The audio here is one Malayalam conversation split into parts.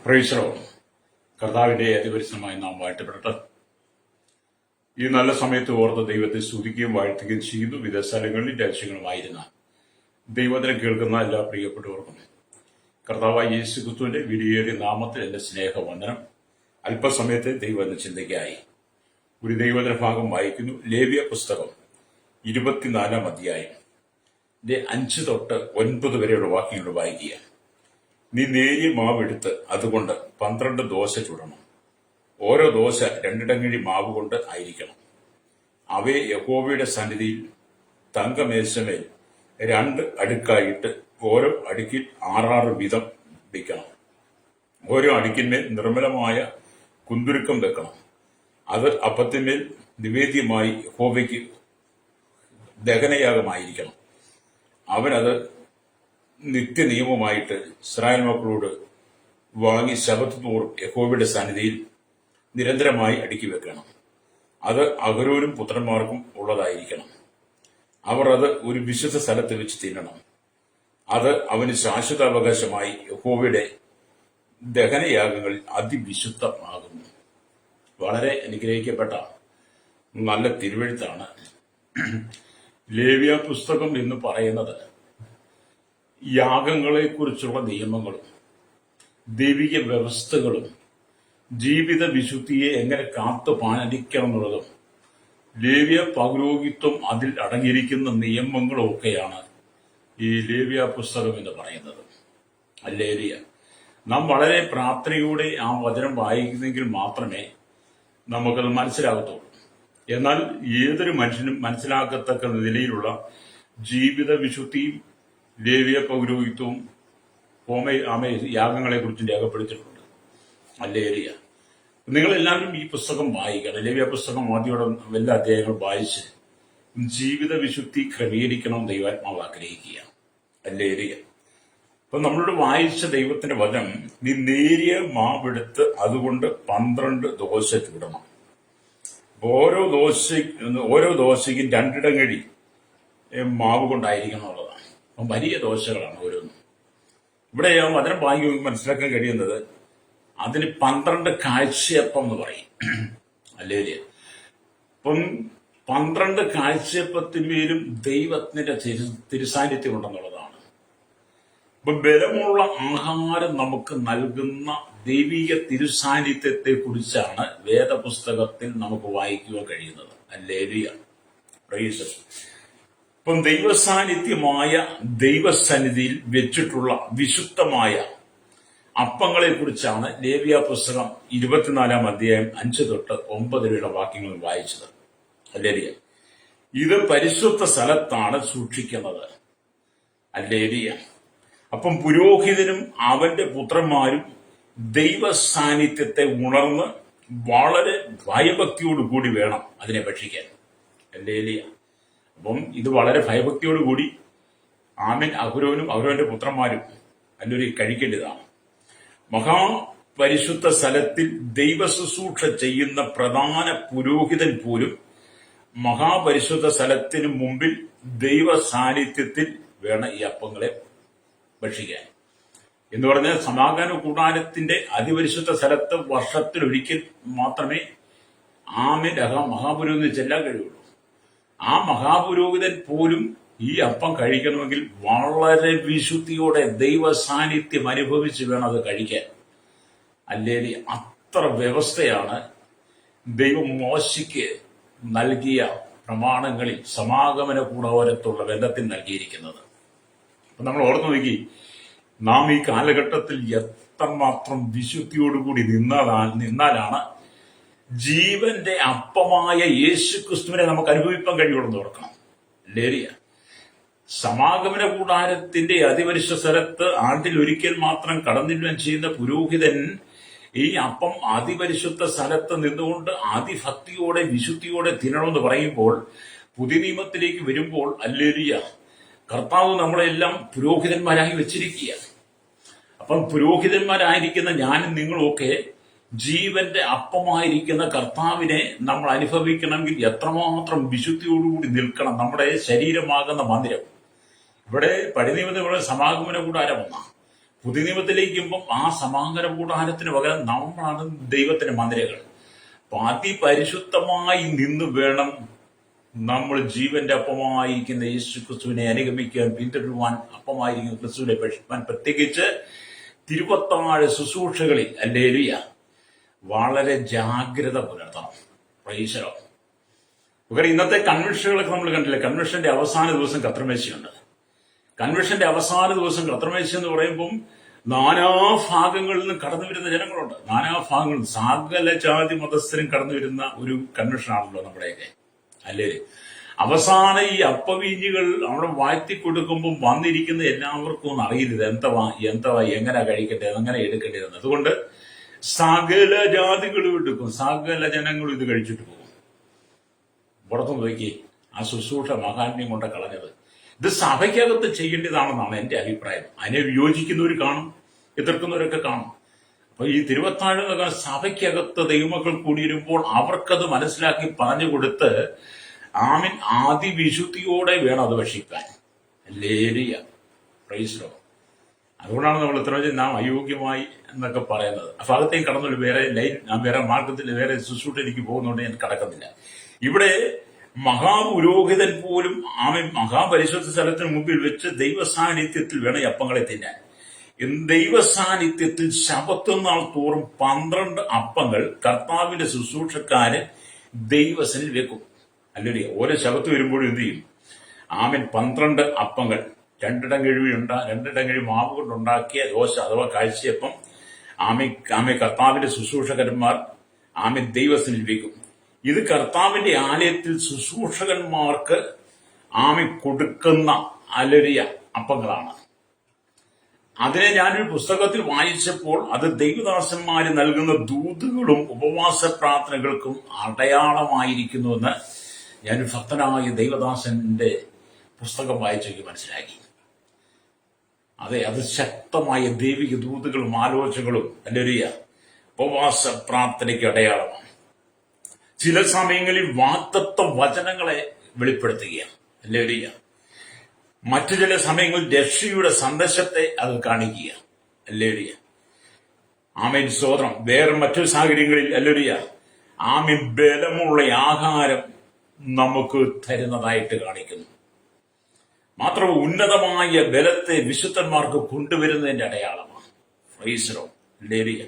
Price the Lord. കർത്താവിന്റെ അതിപരിശുദ്ധമായി നാം വാഴ്ത്തപ്പെടട്ടെ. ഈ നല്ല സമയത്ത് ഓർത്ത് ദൈവത്തെ സ്തുതിക്കുകയും വാഴ്ത്തുകയും ചെയ്തു. വിദേശ സ്ഥലങ്ങളിലും രാജ്യങ്ങളുമായിരുന്ന ദൈവത്തിനെ കേൾക്കുന്ന എല്ലാ പ്രിയപ്പെട്ടവർക്കും കർത്താവായ യേശു ക്രിസ്തുവിന്റെ വിലയേറിയ നാമത്തിൽ എന്റെ സ്നേഹവന്ദനം. അല്പസമയത്തെ ദൈവത്തിന്റെ ചിന്തയ്ക്കായി ഒരു ദൈവത്തിന്റെ ഭാഗം വായിക്കുന്നു. ലേവ്യ പുസ്തകം 24 അധ്യായം 5 തൊട്ട് 9 വരെയുള്ള വാക്യങ്ങൾ വായിക്കുക. നീ നേരിയ മാവെടുത്ത് അതുകൊണ്ട് 12 ദോശ ചുടണം. ഓരോ ദോശ 2 ഇടങ്ങഴി മാവ് കൊണ്ട് ആയിരിക്കണം. അവയെ യഹോവയുടെ സന്നിധിയിൽ തങ്കമേശമേൽ 2 അടുക്കായിട്ട് ഓരോ അടുക്കിൽ 6 വീതം വയ്ക്കണം. ഓരോ അടുക്കിന്മേൽ നിർമ്മലമായ കുന്തുരുക്കം വെക്കണം. അത് അപ്പത്തിന്മേൽ നിവേദ്യമായി യഹോവയ്ക്ക് ദഹനയാഗമായിരിക്കണം. അവനത് നിത്യനിയമമായിട്ട് ഇസ്രായേൽ മക്കളോട് വാങ്ങി ശബത്ത് തോറും യഹോവയുടെ സന്നിധിയിൽ നിരന്തരമായി അടുക്കി വെക്കണം. അത് അഹരോനും പുത്രന്മാർക്കും ഉള്ളതായിരിക്കണം. അവർ അത് ഒരു വിശുദ്ധ സ്ഥലത്ത് വെച്ച് തിന്നണം. അത് അവന് ശാശ്വതാവകാശമായി യഹോവയുടെ ദഹനയാഗങ്ങളിൽ അതിവിശുദ്ധമാകുന്നു. വളരെ അനുഗ്രഹിക്കപ്പെട്ട നല്ല തിരുവെഴുത്താണ്. ലേവ്യ പുസ്തകം എന്ന് പറയുന്നത് യാഗങ്ങളെക്കുറിച്ചുള്ള നിയമങ്ങളും ദൈവിക വ്യവസ്ഥകളും ജീവിത വിശുദ്ധിയെ എങ്ങനെ കാത്തു പാലിക്കണം എന്നുള്ളതും ലേവ്യ പൗരോഹിത്വം അതിൽ അടങ്ങിയിരിക്കുന്ന നിയമങ്ങളും ഒക്കെയാണ് ഈ ലേവ്യ പുസ്തകം എന്ന് പറയുന്നത്. ഹല്ലേലൂയ. നാം വളരെ പ്രാർത്ഥനയോടെ ആ വചനം വായിക്കുന്നെങ്കിൽ മാത്രമേ നമുക്കത് മനസ്സിലാകത്തുള്ളൂ. എന്നാൽ ഏതൊരു മനുഷ്യനും മനസ്സിലാക്കത്തക്ക നിലയിലുള്ള ജീവിത വിശുദ്ധിയും ലേവ്യ പൗരോഹിത്വവും യാഗങ്ങളെ കുറിച്ച് രേഖപ്പെടുത്തിയിട്ടുണ്ട്. ഹല്ലേലൂയ. നിങ്ങളെല്ലാവരും ഈ പുസ്തകം വായിക്കണം. ലേവ്യ പുസ്തകം ആദ്യോടെ എല്ലാ അധ്യായങ്ങളും വായിച്ച് ജീവിത വിശുദ്ധി ക്രമീകരിക്കണം ദൈവാത്മാവ് ആഗ്രഹിക്കുക. ഹല്ലേലൂയ. അപ്പൊ നമ്മളോട് വായിച്ച ദൈവത്തിന്റെ വചനം, നീ നേരിയ മാവെടുത്ത് അതുകൊണ്ട് 12 ദോശ ചുടണം. ഓരോ ദോശയ്ക്കും 2 ഇടങ്ങഴി മാവ് കൊണ്ടായിരിക്കണം എന്നുള്ളതാണ്. അപ്പം വലിയ ദോശകളാണ് ഓരോന്നും. ഇവിടെ വചനം വായിക്കുമ്പോൾ മനസ്സിലാക്കാൻ കഴിയുന്നത് അതിന് 12 കാഴ്ചയപ്പം എന്ന് പറയും. അല്ലേ? അപ്പം 12 കാഴ്ചയപ്പത്തിന്മേലും ദൈവത്തിന്റെ തിരുസാന്നിധ്യം ഉണ്ടെന്നുള്ളതാണ്. അപ്പൊ ബലമുള്ള ആഹാരം നമുക്ക് നൽകുന്ന ദൈവിക തിരുസാന്നിധ്യത്തെ കുറിച്ചാണ് വേദപുസ്തകത്തിൽ നമുക്ക് വായിക്കുവാൻ കഴിയുന്നത്. ഹല്ലേലൂയ. പ്രൈസ്. ഇപ്പം ദൈവസാന്നിധ്യമായ ദൈവസന്നിധിയിൽ വെച്ചിട്ടുള്ള വിശുദ്ധമായ അപ്പങ്ങളെ കുറിച്ചാണ് ലേവ്യ പുസ്തകം 24 അധ്യായം 5 തൊട്ട് 9 വരെയുള്ള വാക്യങ്ങൾ വായിച്ചത്. ഹല്ലേലൂയ. ഇത് പരിശുദ്ധ സ്ഥലത്താണ് സൂക്ഷിക്കുന്നത്. ഹല്ലേലൂയ. അപ്പം പുരോഹിതനും അവന്റെ പുത്രന്മാരും ദൈവ സാന്നിധ്യത്തെ ഉണർന്ന് വളരെ ഭയഭക്തിയോടുകൂടി വേണം അതിനെ ഭക്ഷിക്കാൻ. ഹല്ലേലൂയ. അപ്പം ഇത് വളരെ ഭയഭക്തിയോടുകൂടി അഹരോനും അഹരോന്റെ പുത്രന്മാരും അല്ലെങ്കിൽ കഴിക്കേണ്ടതാണ്. മഹാപരിശുദ്ധ സ്ഥലത്തിൽ ദൈവ ശുശ്രൂഷ ചെയ്യുന്ന പ്രധാന പുരോഹിതൻ പോലും മഹാപരിശുദ്ധ സ്ഥലത്തിന് മുമ്പിൽ ദൈവ സാന്നിധ്യത്തിൽ വേണം ഈ അപ്പങ്ങളെ ഭക്ഷിക്കാൻ. എന്ന് പറഞ്ഞാൽ സമാഗമന കൂടാരത്തിന്റെ അതിപരിശുദ്ധ സ്ഥലത്ത് വർഷത്തിലൊരിക്കൽ മാത്രമേ മഹാപുരോഹിതന് ചെല്ലാൻ കഴിയുള്ളൂ. ആ മഹാപുരോഹിതൻ പോലും ഈ അപ്പം കഴിക്കണമെങ്കിൽ വളരെ വിശുദ്ധിയോടെ ദൈവ സാന്നിധ്യം അനുഭവിച്ച് വേണം അത് കഴിക്കാൻ. അല്ലെങ്കിൽ അത്ര വ്യവസ്ഥയാണ് ദൈവം മോശയ്ക്ക് നൽകിയ പ്രമാണങ്ങളിൽ സമാഗമന കൂടാരത്തുള്ള ബന്ധത്തിൽ നൽകിയിരിക്കുന്നത്. അപ്പൊ നമ്മൾ ഓർത്ത് നോക്കി, നാം ഈ കാലഘട്ടത്തിൽ എത്രമാത്രം വിശുദ്ധിയോടുകൂടി നിന്നാലാണ് ജീവന്റെ അപ്പമായ യേശു ക്രിസ്തുവിനെ നമുക്ക് അനുഭവിക്കാൻ കഴിയുള്ളൂ ഓർക്കണം. ലേറിയ സമാഗമന കൂടാരത്തിന്റെ അതിപരിശുദ്ധ സ്ഥലത്ത് ആണ്ടിൽ ഒരിക്കൽ മാത്രം കടന്നിടുവാൻ ചെയ്യുന്ന പുരോഹിതൻ ഈ അപ്പം അതിപരിശുദ്ധ സ്ഥലത്ത് നിന്നുകൊണ്ട് അതിഭക്തിയോടെ വിശുദ്ധിയോടെ തിന്നണമെന്ന് പറയുമ്പോൾ പുതിയ നിയമത്തിലേക്ക് വരുമ്പോൾ ഹല്ലേലൂയ, കർത്താവ് നമ്മളെല്ലാം പുരോഹിതന്മാരായി വെച്ചിരിക്കുക. അപ്പം പുരോഹിതന്മാരായിരിക്കുന്ന ഞാനും നിങ്ങളുമൊക്കെ ജീവന്റെ അപ്പമായിരിക്കുന്ന കർത്താവിനെ നമ്മൾ അനുഭവിക്കണമെങ്കിൽ എത്രമാത്രം വിശുദ്ധിയോടുകൂടി നിൽക്കണം. നമ്മുടെ ശരീരമാകുന്ന മന്ദിരം, ഇവിടെ പഴയ നിയമത്തിൽ സമാഗമന കൂടാരം ഒന്നാണ്. പുതിയ നിയമത്തിലേക്കുമ്പോൾ ആ സമാഗമന കൂടാരത്തിന് പകരം നമ്മളാണ് ദൈവത്തിന്റെ മന്ദിരങ്ങൾ. അപ്പൊ അതിപരിശുദ്ധമായി നിന്ന് വേണം നമ്മൾ ജീവന്റെ അപ്പമായിരിക്കുന്ന യേശു ക്രിസ്തുവിനെ അനുഗമിക്കാൻ, പിന്തുടരുവാൻ, അപ്പമായിരിക്കുന്ന ക്രിസ്തുവിനെ ഭക്ഷിപ്പാൻ. പ്രത്യേകിച്ച് തിരുവത്താഴ ശുശ്രൂഷകളിൽ ഹല്ലേലൂയ വളരെ ജാഗ്രത പുലർത്തണം. Price the Lord. കാരണം ഇന്നത്തെ കൺവെൻഷനുകളൊക്കെ നമ്മൾ കണ്ടില്ലേ, കൺവെൻഷന്റെ അവസാന ദിവസം കർത്തൃമേശയുണ്ട്. കൺവെൻഷന്റെ അവസാന ദിവസം കർത്തൃമേശ എന്ന് പറയുമ്പം നാനാഭാഗങ്ങളിൽ നിന്നും കടന്നു വരുന്ന ജനങ്ങളുണ്ട്. നാനാഭാഗങ്ങളിൽ സകല ജാതി മതസ്ഥരും കടന്നു വരുന്ന ഒരു കൺവെൻഷനാണല്ലോ നമ്മുടെയൊക്കെ, അല്ലേ? അവസാന ഈ അപ്പവീഞ്ഞുകൾ അവിടെ വാഴ്ത്തി കൊടുക്കുമ്പോൾ വന്നിരിക്കുന്ന എല്ലാവർക്കും ഒന്നും അറിയില്ല എന്തവാ എങ്ങനെ കഴിക്കട്ടെ, എങ്ങനെ എടുക്കേണ്ടതെന്ന്. അതുകൊണ്ട് സകല ജാതികളും എടുക്കും, സകല ജനങ്ങളും ഇത് കഴിച്ചിട്ട് പോകും. പുറത്തു നോക്കി ആ ശുശ്രൂഷ മഹാത്മ്യം കൊണ്ട് കളഞ്ഞത്. ഇത് സഭയ്ക്കകത്ത് ചെയ്യേണ്ടതാണെന്നാണ് എന്റെ അഭിപ്രായം. അതിനെ വിയോജിക്കുന്നവർ കാണും, എതിർക്കുന്നവരൊക്കെ കാണും. അപ്പൊ ഈ തിരുവത്താഴം സഭയ്ക്കകത്ത് ദൈവമക്കൾ കൂടിയിരുമ്പോൾ അവർക്കത് മനസ്സിലാക്കി പറഞ്ഞു കൊടുത്ത് ആമീൻ ആദിവിശുദ്ധിയോടെ വേണം അത് ഭക്ഷിക്കാൻ. Hallelujah, price the Lord. അതുകൊണ്ടാണ് നമ്മൾ ഇത്ര നാം അയോഗ്യമായി എന്നൊക്കെ പറയുന്നത്. ആ ഭാഗത്തേക്ക് കടന്നൊരു വേറെ മാർഗത്തിൽ വേറെ ശുശ്രൂഷ എനിക്ക് പോകുന്നതുകൊണ്ട് ഞാൻ കടക്കുന്നില്ല. ഇവിടെ മഹാപുരോഹിതൻ പോലും ആമൻ മഹാപരിശുദ്ധ സ്ഥലത്തിന് മുമ്പിൽ വെച്ച് ദൈവസാന്നിധ്യത്തിൽ വേണം ഈ അപ്പങ്ങളെ തിന്നാൻ. ദൈവസാന്നിധ്യത്തിൽ ശബത്ത് നാൾ തോറും 12 അപ്പങ്ങൾ കർത്താവിന്റെ ശുശ്രൂഷക്കാര് ദൈവസനിൽ വെക്കും. അല്ലെങ്കിൽ ഓരോ ശബത്ത് വരുമ്പോഴും എന്ത് ചെയ്യും? ആമൻ 12 അപ്പങ്ങൾ, 2 കഴിവ് മാവ് കൊണ്ടുണ്ടാക്കിയ ദോശ അഥവാ കാഴ്ചയപ്പം ആമെ കർത്താവിന്റെ ശുശ്രൂഷകന്മാർ ആമൻ ദൈവസനിൽ വെക്കും. ഇത് കർത്താവിന്റെ ആലയത്തിൽ ശുശ്രൂഷകന്മാർക്ക് ആമി കൊടുക്കുന്ന അലരിയ അപ്പങ്ങളാണ്. അതിനെ ഞാനൊരു പുസ്തകത്തിൽ വായിച്ചപ്പോൾ അത് ദൈവദാസന്മാര് നൽകുന്ന ദൂതുകളും ഉപവാസ പ്രാർത്ഥനകൾക്കും അടയാളമായിരിക്കുന്നുവെന്ന് ഞാനൊരു ഭക്തനായ ദൈവദാസന്റെ പുസ്തകം വായിച്ചെങ്കിൽ മനസ്സിലാക്കി. അതെ, അത് ശക്തമായ ദൈവിക ദൂതുകളും ആലോചനകളും അലരിയ ഉപവാസ പ്രാർത്ഥനയ്ക്ക് അടയാളമാണ്. ചില സമയങ്ങളിൽ വാഗ്ദത്ത വചനങ്ങളെ വെളിപ്പെടുത്തുകയാണ്, ഹല്ലേലൂയ. മറ്റു ചില സമയങ്ങളിൽ രക്ഷയുടെ സന്ദേശത്തെ അത് കാണിക്കുക, ഹല്ലേലൂയ. ആമേൻ, സ്തോത്രം. വേറെ മറ്റു സാഹചര്യങ്ങളിൽ ഹല്ലേലൂയ ആമേൻ ബലമുള്ള ആഹാരം നമുക്ക് തരുന്നതായിട്ട് കാണിക്കുന്നു. മാത്രമല്ല ഉന്നതമായ ബലത്തെ വിശുദ്ധന്മാർക്ക് കൊണ്ടുവരുന്നതിന്റെ അടയാളമാണ്. Price the Lord, hallelujah.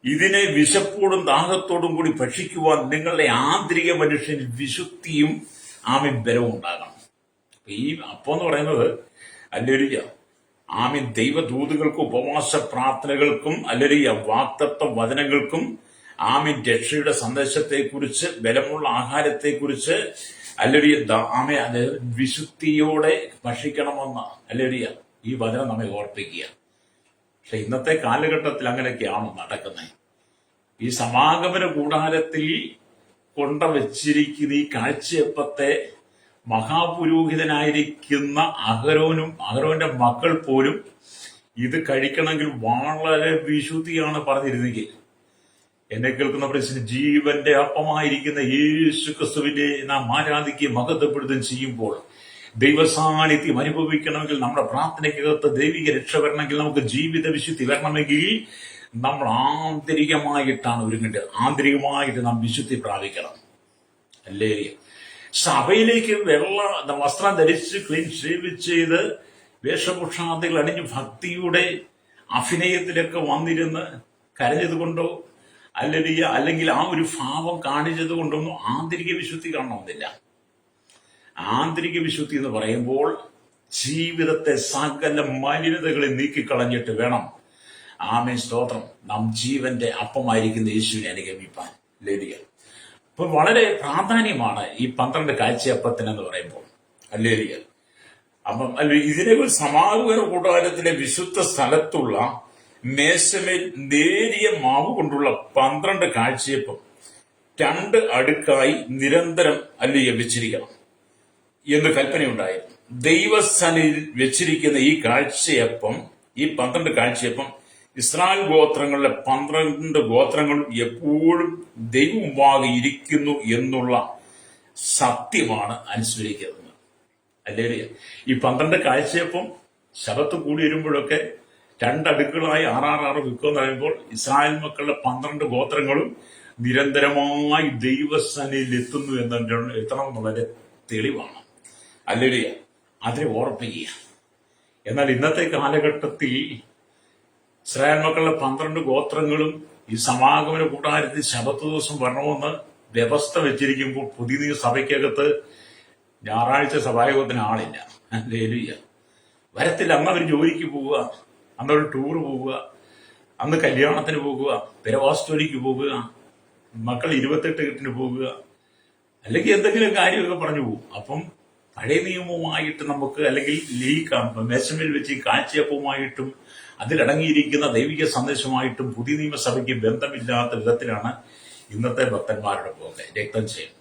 ഇതിനെ വിശപ്പോടും ദാഹത്തോടും കൂടി ഭക്ഷിക്കുവാൻ നിങ്ങളുടെ ആന്തരിക മനുഷ്യനിൽ വിശുദ്ധിയും ആമീൻ ബലവും ഉണ്ടാകണം. ഈ അപ്പം എന്ന് പറയുന്നത് ഹല്ലേലൂയ ആമീൻ ദൈവദൂതുകൾക്കും ഉപവാസ പ്രാർത്ഥനകൾക്കും ഹല്ലേലൂയ വാഗ്ദത്ത വചനങ്ങൾക്കും ആമീൻ രക്ഷയുടെ സന്ദേശത്തെക്കുറിച്ച് ബലമുള്ള ആഹാരത്തെക്കുറിച്ച് ഹല്ലേലൂയ ആമേ അത് വിശുദ്ധിയോടെ ഭക്ഷിക്കണമെന്ന് ഹല്ലേലൂയ ഈ വചനം നമ്മെ ഓർപ്പിക്കുക. പക്ഷെ ഇന്നത്തെ കാലഘട്ടത്തിൽ അങ്ങനെയൊക്കെയാണ് നടക്കുന്നത്. ഈ സമാഗമന കൂടാരത്തിൽ കൊണ്ടുവച്ചിരിക്കുന്ന ഈ കാഴ്ചയപ്പത്തെ മഹാപുരോഹിതനായിരിക്കുന്ന അഹരോന്റെ മക്കൾ പോലും ഇത് കഴിക്കണമെങ്കിൽ വളരെ വിശുദ്ധിയാണ് പറഞ്ഞിരുന്നെങ്കിൽ, എന്നെ കേൾക്കുന്ന പ്രശ്നം ജീവന്റെ അപ്പമായിരിക്കുന്ന യേശു ക്രിസ്തുവിനെ നാം ആരാധിക്കുകയും മഹത്വപ്പെടുത്തുകയും ചെയ്യുമ്പോൾ ദൈവസാന്നിധ്യം അനുഭവിക്കണമെങ്കിൽ, നമ്മുടെ പ്രാർത്ഥനയ്ക്കകത്ത് ദൈവിക രക്ഷ വരണമെങ്കിൽ, നമുക്ക് ജീവിത വിശുദ്ധി വരണമെങ്കിൽ നമ്മൾ ആന്തരികമായിട്ടാണ് ഒരുങ്ങേണ്ടത്. ആന്തരികമായിട്ട് നാം വിശുദ്ധി പ്രാപിക്കണം. അല്ലേ? സഭയിലേക്ക് വസ്ത്രം ധരിച്ച് ക്ലീൻ ഷേവ് ചെയ്ത് വേഷഭൂഷാദികൾ അണിഞ്ഞ് ഭക്തിയുടെ അഭിനയത്തിലൊക്കെ വന്നിരുന്ന് കരഞ്ഞത് കൊണ്ടോ അല്ലെങ്കിൽ ആ ഒരു ഭാവം കാണിച്ചത് കൊണ്ടൊന്നും ആന്തരിക വിശുദ്ധി കാണണമെന്നില്ല. ആന്തരിക വിശുദ്ധി എന്ന് പറയുമ്പോൾ ജീവിതത്തെ സകല മലിനതകളെ നീക്കിക്കളഞ്ഞിട്ട് വേണം ആമേൻ, സ്തോത്രം, നാം ജീവന്റെ അപ്പമായിരിക്കുന്ന യേശുവിനെ അനുഗമിപ്പാൻ. ഹല്ലേലൂയ. അപ്പൊ വളരെ പ്രാധാന്യമാണ് ഈ 12 കാഴ്ചയപ്പത്തിനെന്ന് പറയുമ്പോൾ. ഹല്ലേലൂയ. അപ്പം ഇതിനെ ഒരു സമാഗമന കൂടാരത്തിലെ വിശുദ്ധ സ്ഥലത്തുള്ള മേശമേൽ നേരിയ മാവ് കൊണ്ടുള്ള 12 കാഴ്ചയപ്പം 2 അടുക്കായി നിരന്തരം വെച്ചിരിക്കണം എന്ന് കൽപ്പനയുണ്ടായിരുന്നു. ദൈവസന്നിധിയിൽ വെച്ചിരിക്കുന്ന ഈ കാഴ്ചയപ്പം, ഈ 12 കാഴ്ചയപ്പം ഇസ്രായേൽ ഗോത്രങ്ങളിലെ 12 ഗോത്രങ്ങളും എപ്പോഴും ദൈവമുമ്പാകെ ഇരിക്കുന്നു എന്നുള്ള സത്യമാണ് അനുസ്മരിക്കുന്നത്. അല്ലേ? ഈ 12 കാഴ്ചയപ്പം ശബത്ത് കൂടി വരുമ്പോഴൊക്കെ രണ്ടടുക്കളായി 666 വിൽക്കുക എന്ന് പറയുമ്പോൾ ഇസ്രായേൽ മക്കളുടെ 12 ഗോത്രങ്ങളും നിരന്തരമായി ദൈവസന്നിധിയിൽ എത്തുന്നു എത്തണമെന്നുള്ളതിന്റെ തെളിവാണ്. അല്ലെങ്കിൽ അതിനെ ഓർപ്പിക്കുക. എന്നാൽ ഇന്നത്തെ കാലഘട്ടത്തിൽ ഇസ്രായേൽ മക്കളുടെ 12 ഗോത്രങ്ങളും ഈ സമാഗമന കൂടാരത്തിൽ ശബത്ത് ദിവസം വരണമെന്ന് വ്യവസ്ഥ വെച്ചിരിക്കുമ്പോൾ പുതിയ സഭയ്ക്കകത്ത് ഞായറാഴ്ച സഭായോഗത്തിന് ആളില്ല. ഹല്ലേലൂയ. വരത്തില്ല. അന്ന് അവർ ജോലിക്ക് പോവുക, അന്ന് അവർ ടൂർ പോവുക, അന്ന് കല്യാണത്തിന് പോകുക, പെരവാസ്റ്റോലിക്ക് പോകുക, മക്കൾ 28 പോകുക, അല്ലെങ്കിൽ എന്തെങ്കിലും കാര്യമൊക്കെ പറഞ്ഞു പോകും. അപ്പം പഴയ നിയമവുമായിട്ട് നമുക്ക്, അല്ലെങ്കിൽ മേശമേൽ വെച്ച് കാഴ്ചയപ്പവുമായിട്ടും അതിലടങ്ങിയിരിക്കുന്ന ദൈവിക സന്ദേശമായിട്ടും പുതിയ നിയമസഭയ്ക്ക് ബന്ധമില്ലാത്ത വിധത്തിലാണ് ഇന്നത്തെ ഭക്തന്മാരുടെ പോക്ക്. രക്തം ചെയ്യും.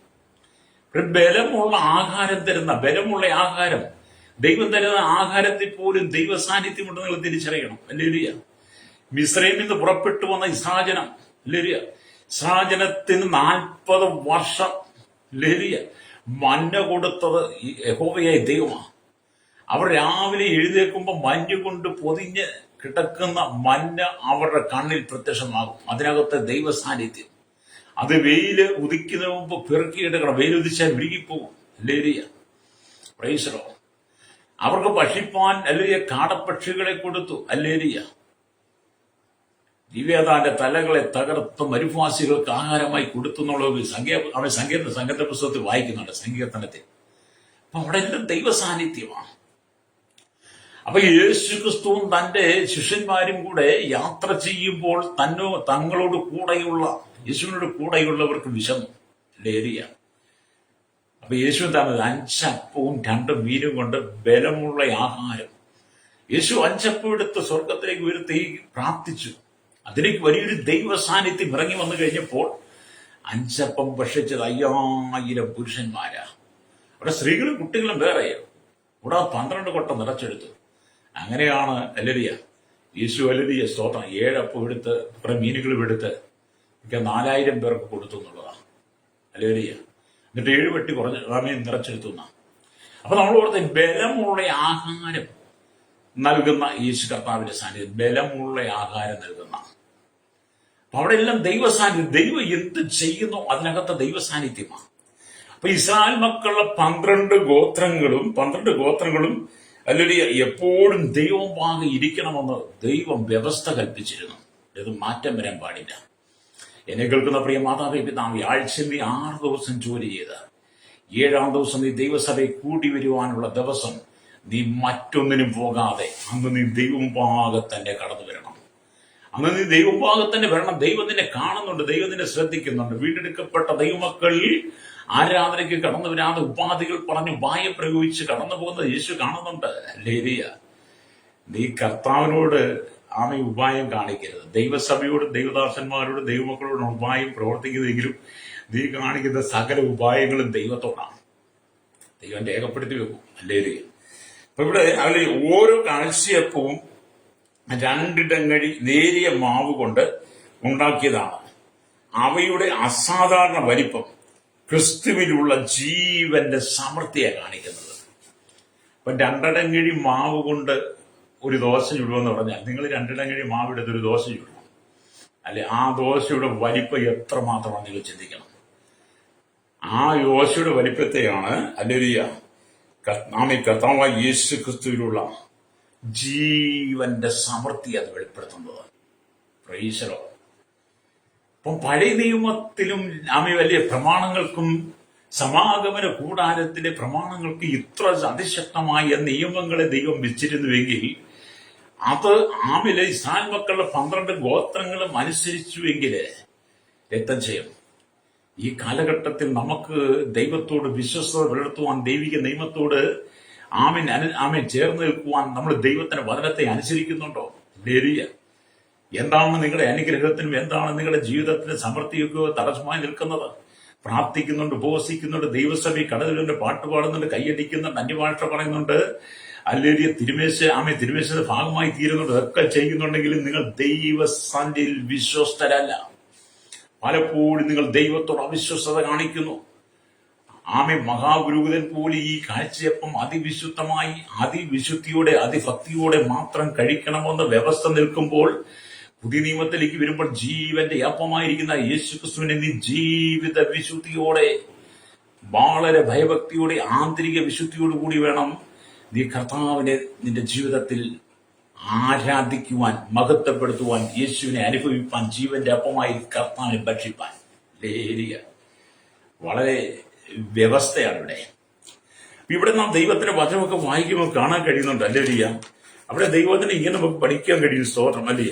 ബലമുള്ള ആഹാരം തരുന്ന, ബലമുള്ള ആഹാരം, ദൈവം തരുന്ന ആഹാരത്തിൽ പോലും ദൈവ സാന്നിധ്യമുണ്ട്. നിങ്ങൾ തിരിച്ചറിയണം. ഹല്ലേലൂയ. മിസ്രൈമിൽ നിന്ന് പുറപ്പെട്ടു വന്ന ഇസ്രാജനം, ഹല്ലേലൂയ, ഇസ്രാജനത്തിന് 40 വർഷം ഹല്ലേലൂയ മഞ്ഞ കൊടുത്തത് യഹോവയായ ദൈവമാണ്. അവർ രാവിലെ എഴുന്നേൽക്കുമ്പോൾ മഞ്ഞ് കൊണ്ട് പൊതിഞ്ഞ് കിടക്കുന്ന മഞ്ഞ അവരുടെ കണ്ണിൽ പ്രത്യക്ഷമാകും. അതിനകത്ത് ദൈവ സാന്നിധ്യം. അത് വെയില് ഉദിക്കുന്നതിന് മുമ്പ് പെറുക്കിയെടുക്കണം. വെയിലുദിച്ചാൽ വിഴുകിപ്പോകും. ഹല്ലേലൂയ. Price the Lord. അവർക്ക് ഭക്ഷിപ്പാൻ ഹല്ലേലൂയ കാടപ്പക്ഷികളെ കൊടുത്തു. ഹല്ലേലൂയ. ദിവ്യതാന്റെ തലകളെ തകർത്ത് മരുഭൂവാസികൾക്ക് ആഹാരമായി കൊടുത്തു എന്നുള്ളത് അവൻ സങ്കീർത്ത പുസ്തകത്തിൽ വായിക്കുന്നുണ്ട്, സങ്കീർത്തനത്തിൽ. അപ്പൊ അവിടെ എല്ലാം ദൈവ സാന്നിധ്യമാണ്. അപ്പൊ യേശു ക്രിസ്തുവും തന്റെ ശിഷ്യന്മാരും കൂടെ യാത്ര ചെയ്യുമ്പോൾ തങ്ങളോട് കൂടെയുള്ള യേശുവിനോട് കൂടെയുള്ളവർക്ക് വിശന്നു. ഹല്ലേലൂയ. അപ്പൊ യേശു എന്താണ്? 5 അപ്പവും 2 മീനും കൊണ്ട് ബലമുള്ള ആഹാരം. യേശു 5 അപ്പം എടുത്ത് സ്വർഗത്തിലേക്ക് ഉയർത്തി പ്രാർത്ഥിച്ചു. അതിലേക്ക് വലിയൊരു ദൈവ സാന്നിധ്യം ഇറങ്ങി വന്നു കഴിഞ്ഞപ്പോൾ 5 അപ്പം ഭക്ഷിച്ചത് 5000 പുരുഷന്മാരാ. അവിടെ സ്ത്രീകളും കുട്ടികളും വേറെയോ. ഇവിടെ 12 കൊട്ട നിറച്ചെടുത്തു. അങ്ങനെയാണ് ഹല്ലേലൂയ യേശു ഹല്ലേലൂയ സ്തോത്രം 7 അപ്പം എടുത്ത് കുറെ മീനുകളും എടുത്ത് 4000 പേർക്ക് കൊടുത്തു എന്നുള്ളതാണ്. ഹല്ലേലൂയ. എന്നിട്ട് 7 പെട്ടി കുറഞ്ഞ നിറച്ചെടുത്തു. അപ്പൊ നമ്മൾ ഓർത്ത് ബലമുള്ള ആഹാരം നൽകുന്ന യേശു കർത്താവിന്റെ സാന്നിധ്യം, ബലമുള്ള ആഹാരം നൽകുന്ന. അവിടെ എല്ലാം ദൈവ സാന്നിധ്യം. ദൈവം എന്ത് ചെയ്യുന്നു അതിനകത്ത് ദൈവ സാന്നിധ്യമാണ്. അപ്പൊ ഇസ്രായേൽ മക്കളുടെ 12 ഗോത്രങ്ങളും അല്ലെങ്കിൽ എപ്പോഴും ദൈവം വാങ്ങി ഇരിക്കണമെന്ന് ദൈവം വ്യവസ്ഥ കൽപ്പിച്ചിരുന്നു. ഇത് മാറ്റം വരാൻ പാടില്ല. എന്നെ കേൾക്കുന്ന പ്രിയ മാതാവേ പിതാവേ, ആഴ്ചയിൽ നീ 6 ദിവസം ജോലി ചെയ്ത് 7-ാം ദിവസം നീ ദൈവസഭയെ കൂടി വരുവാനുള്ള ദിവസം നീ മറ്റൊന്നിനും പോകാതെ അന്ന് നീ ദൈവഭാഗത്തന്നെ കടന്നു വരണം. അന്ന് നീ ദൈവഭാഗത്തന്നെ വരണം. ദൈവം നിന്നെ കാണുന്നുണ്ട്, ദൈവം നിന്നെ ശ്രദ്ധിക്കുന്നുണ്ട്. വീണ്ടെടുക്കപ്പെട്ട ദൈവമക്കൾ ആരാധനയ്ക്ക് കടന്നു വരാതെ ഉപാധികൾ പറഞ്ഞ് ഉപായം പ്രയോഗിച്ച് കടന്നു പോകുന്നത് യേശു കാണുന്നുണ്ട്. ഹല്ലേലൂയ. നീ കർത്താവിനോട് ഉപായം കാണിക്കരുത്. ദൈവസഭയോട്, ദൈവദാസന്മാരോട്, ദൈവമക്കളോട് ഉപായം പ്രവർത്തിക്കുന്നതെങ്കിലും നീ കാണിക്കുന്ന സകല ഉപായങ്ങളും ദൈവത്തോടാണ്. ദൈവം രേഖപ്പെടുത്തി വെക്കും. ഹല്ലേലൂയ. അപ്പൊ ഇവിടെ അതിൽ ഓരോ കാഴ്ചയപ്പവും 2 ഇടങ്ങഴി നേരിയ മാവ് കൊണ്ട് ഉണ്ടാക്കിയതാണ്. അവയുടെ അസാധാരണ വലിപ്പം ക്രിസ്തുവിലുള്ള ജീവന്റെ സമൃദ്ധിയാണ് കാണിക്കുന്നത്. അപ്പൊ 2 ഇടങ്ങഴി മാവ് കൊണ്ട് ഒരു ദോശ ചുടുമെന്ന് പറഞ്ഞാൽ നിങ്ങൾ 2 ഇടങ്ങഴി മാവ് എടുത്തൊരു ദോശ ചുടണം. അല്ലെ, ആ ദോശയുടെ വലിപ്പം എത്രമാത്രമാണ് നിങ്ങൾ ചിന്തിക്കണം. ആ ദോശയുടെ വലിപ്പത്തെയാണ് ഹല്ലേലൂയ കർത്താവായ യേശു ക്രിസ്തുവിലുള്ള ജീവന്റെ സമൃദ്ധി അത് വെളിപ്പെടുത്തുന്നത്. Price the Lord. അപ്പം പഴയ നിയമത്തിലും വലിയ പ്രമാണങ്ങൾക്കും സമാഗമന കൂടാരത്തിലെ പ്രമാണങ്ങൾക്ക് ഇത്ര അതിശക്തമായ നിയമങ്ങളെ ദൈവം വെച്ചിരുന്നുവെങ്കിൽ അത് ഇസ്രായേൽ മക്കളുടെ 12 ഗോത്രങ്ങളും അനുസരിച്ചുവെങ്കിൽ രക്തം ചെയ്യും. ഈ കാലഘട്ടത്തിൽ നമുക്ക് ദൈവത്തോട് വിശ്വസ്തത പുലർത്തുവാൻ, ദൈവിക നിയമത്തോട് ആമേൻ ചേർന്ന് നിൽക്കുവാൻ നമ്മൾ ദൈവത്തിന്റെ വചനത്തെ അനുസരിക്കുന്നുണ്ടോ? ഹല്ലേലൂയ. എന്താണ് നിങ്ങളുടെ അനുഗ്രഹത്തിനും എന്താണ് നിങ്ങളുടെ ജീവിതത്തിന് സമൃദ്ധിയൊക്കെ തടസ്സമായി നിൽക്കുന്നത്? പ്രാർത്ഥിക്കുന്നുണ്ട്, ഉപവസിക്കുന്നുണ്ട്, ദൈവസഭയിൽ കടലുണ്ട്, പാട്ട് പാടുന്നുണ്ട്, കൈയടിക്കുന്നുണ്ട്, അന്യഭാഷ പറയുന്നുണ്ട്, ഹല്ലേലൂയ, തിരുമേശയുടെ ഭാഗമായി തീരുന്നുണ്ട്. ഇതൊക്കെ ചെയ്യുന്നുണ്ടെങ്കിലും നിങ്ങൾ ദൈവസന്നിധിയിൽ വിശ്വസ്തരല്ല. പലപ്പോഴും നിങ്ങൾ ദൈവത്തോട് അവിശ്വസ്തത കാണിക്കുന്നു. മഹാപുരോഹിതൻ പോലെ ഈ കാഴ്ചയപ്പം അതിവിശുദ്ധമായി അതിവിശുദ്ധിയോടെ അതിഭക്തിയോടെ മാത്രം കഴിക്കണമെന്ന് വ്യവസ്ഥ നിൽക്കുമ്പോൾ, പുതിയ നിയമത്തിലേക്ക് വരുമ്പോൾ ജീവന്റെ അപ്പമായിരിക്കുന്ന യേശുക്രിസ്തുവിനെ നീ ജീവിത വിശുദ്ധിയോടെ, വളരെ ഭയഭക്തിയോടെ, ആന്തരിക വിശുദ്ധിയോടുകൂടി വേണം നീ കർത്താവിനെ നിന്റെ ജീവിതത്തിൽ ആരാധിക്കുവാൻ, മഹത്വപ്പെടുത്തുവാൻ, യേശുവിനെ അനുഭവിപ്പാൻ, ജീവന്റെ അപ്പമായി കർത്താവിനെ ഭക്ഷിപ്പാൻ. ലേരിയ വളരെ വ്യവസ്ഥയാണ് ഇവിടെ. ഇവിടെ നാം ദൈവത്തിന്റെ വചനമൊക്കെ വായിക്കുമ്പോൾ കാണാൻ കഴിയുന്നുണ്ട്. അല്ലേരിയ അവിടെ ദൈവത്തിന് ഇങ്ങനെ നമുക്ക് പഠിക്കാൻ കഴിയും. സ്തോത്രം. അല്ലേ?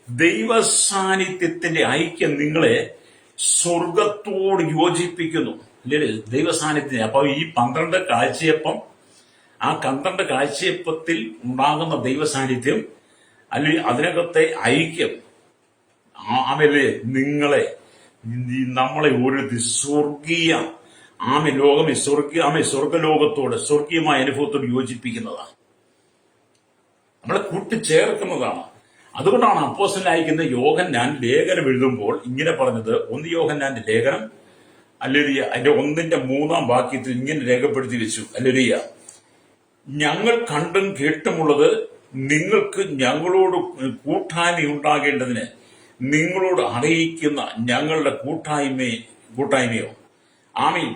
ദൈവ സാന്നിധ്യത്തിന്റെ ഐക്യം നിങ്ങളെ സ്വർഗത്തോട് യോജിപ്പിക്കുന്നു. അല്ലേ? ദൈവ സാന്നിധ്യം. അപ്പൊ ഈ 12 കാഴ്ചയപ്പം, ആ 12 കാഴ്ചയപ്പത്തിൽ ഉണ്ടാകുന്ന ദൈവ സാന്നിധ്യം, അല്ലെങ്കിൽ അതിനകത്തെ ഐക്യം, ആമേലെ നമ്മളെ ഒരു സ്വർഗീയ സ്വർഗലോകത്തോട്, സ്വർഗീയമായ അനുഭവത്തോട് യോജിപ്പിക്കുന്നതാണ്, നമ്മളെ കൂട്ടിച്ചേർക്കുന്നതാണ്. അതുകൊണ്ടാണ് അപ്പോസ്തലനായിരിക്കുന്ന യോഹന്നാൻ ലേഖനം എഴുതുമ്പോൾ ഇങ്ങനെ പറഞ്ഞത്. 1 യോഹന്നാന്റെ ലേഖനം, അല്ലേലൂയ, അതിന്റെ 1:3 വാക്യത്തിൽ ഇങ്ങനെ രേഖപ്പെടുത്തി വെച്ചു. അല്ലേലൂയ, ഞങ്ങൾ കണ്ടും കേട്ടുമുള്ളത് നിങ്ങൾക്ക് ഞങ്ങളോട് കൂട്ടായ്മ ഉണ്ടാകേണ്ടതിന് നിങ്ങളോട് അറിയിക്കുന്ന ഞങ്ങളുടെ കൂട്ടായ്മയോ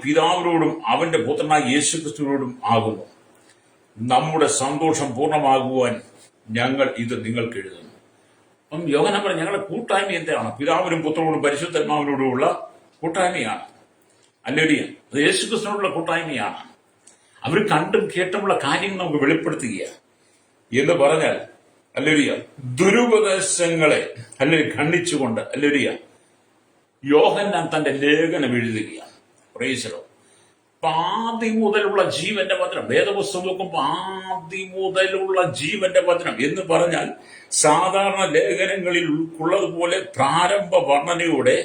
പിതാവിനോടും അവന്റെ പുത്രനായ യേശുക്രിസ്തുവിനോടും ആകുന്നു. നമ്മുടെ സന്തോഷം പൂർണ്ണമാകുവാൻ ഞങ്ങൾ ഇത് നിങ്ങൾക്ക് എഴുതുന്നു. അപ്പം യോഹന്നാൻ പറഞ്ഞു, ഞങ്ങളുടെ കൂട്ടായ്മ എന്താണ്? പിതാവിനും പുത്രനോടും പരിശുദ്ധാത്മാവിനോടുമുള്ള കൂട്ടായ്മയാണ്. അല്ലേലൂയ, അത് യേശുക്രിസ്തുവിനോടുള്ള കൂട്ടായ്മയാണ്. അവർ കണ്ടും കേട്ടുമുള്ള കാര്യങ്ങൾ നമുക്ക് വെളിപ്പെടുത്തുക എന്ന് പറഞ്ഞാൽ, അല്ലേലൂയ, ദുരുപദേശങ്ങളെ ഖണ്ഡിച്ചുകൊണ്ട്, അല്ലേലൂയ, യോഹന്നാൻ തന്റെ ലേഖനം എഴുതുകയാണ്. പ്രൈസ്. ആദി മുതലുള്ള ജീവന്റെ വചനം, വേദപുസ്തകം നോക്കുമ്പോൾ ആദി മുതലുള്ള ജീവന്റെ വചനം എന്ന് പറഞ്ഞാൽ സാധാരണ ലേഖനങ്ങളിൽ ഉള്ളതുപോലെ പ്രാരംഭ വർണ്ണനയോടെ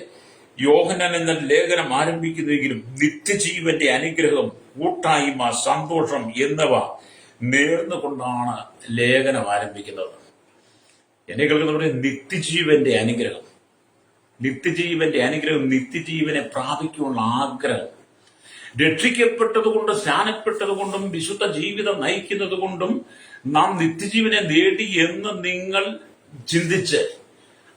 യോഹന്നാൻ എന്ന ലേഖനം ആരംഭിക്കുന്നെങ്കിലും നിത്യജീവന്റെ അനുഗ്രഹം, കൂട്ടായ്മ, സന്തോഷം എന്നിവ നേർന്നുകൊണ്ടാണ് ലേഖനം ആരംഭിക്കുന്നത്. എന്നെ കേൾക്കുന്നവരുടെ നിത്യജീവന്റെ അനുഗ്രഹം, നിത്യജീവനെ പ്രാപിക്കാനുള്ള ആഗ്രഹം, രക്ഷിക്കപ്പെട്ടതുകൊണ്ട്, സ്നാനപ്പെട്ടതുകൊണ്ടും, വിശുദ്ധ ജീവിതം നയിക്കുന്നത് കൊണ്ടും നാം നിത്യജീവനെ നേടി എന്ന് നിങ്ങൾ ചിന്തിച്ച്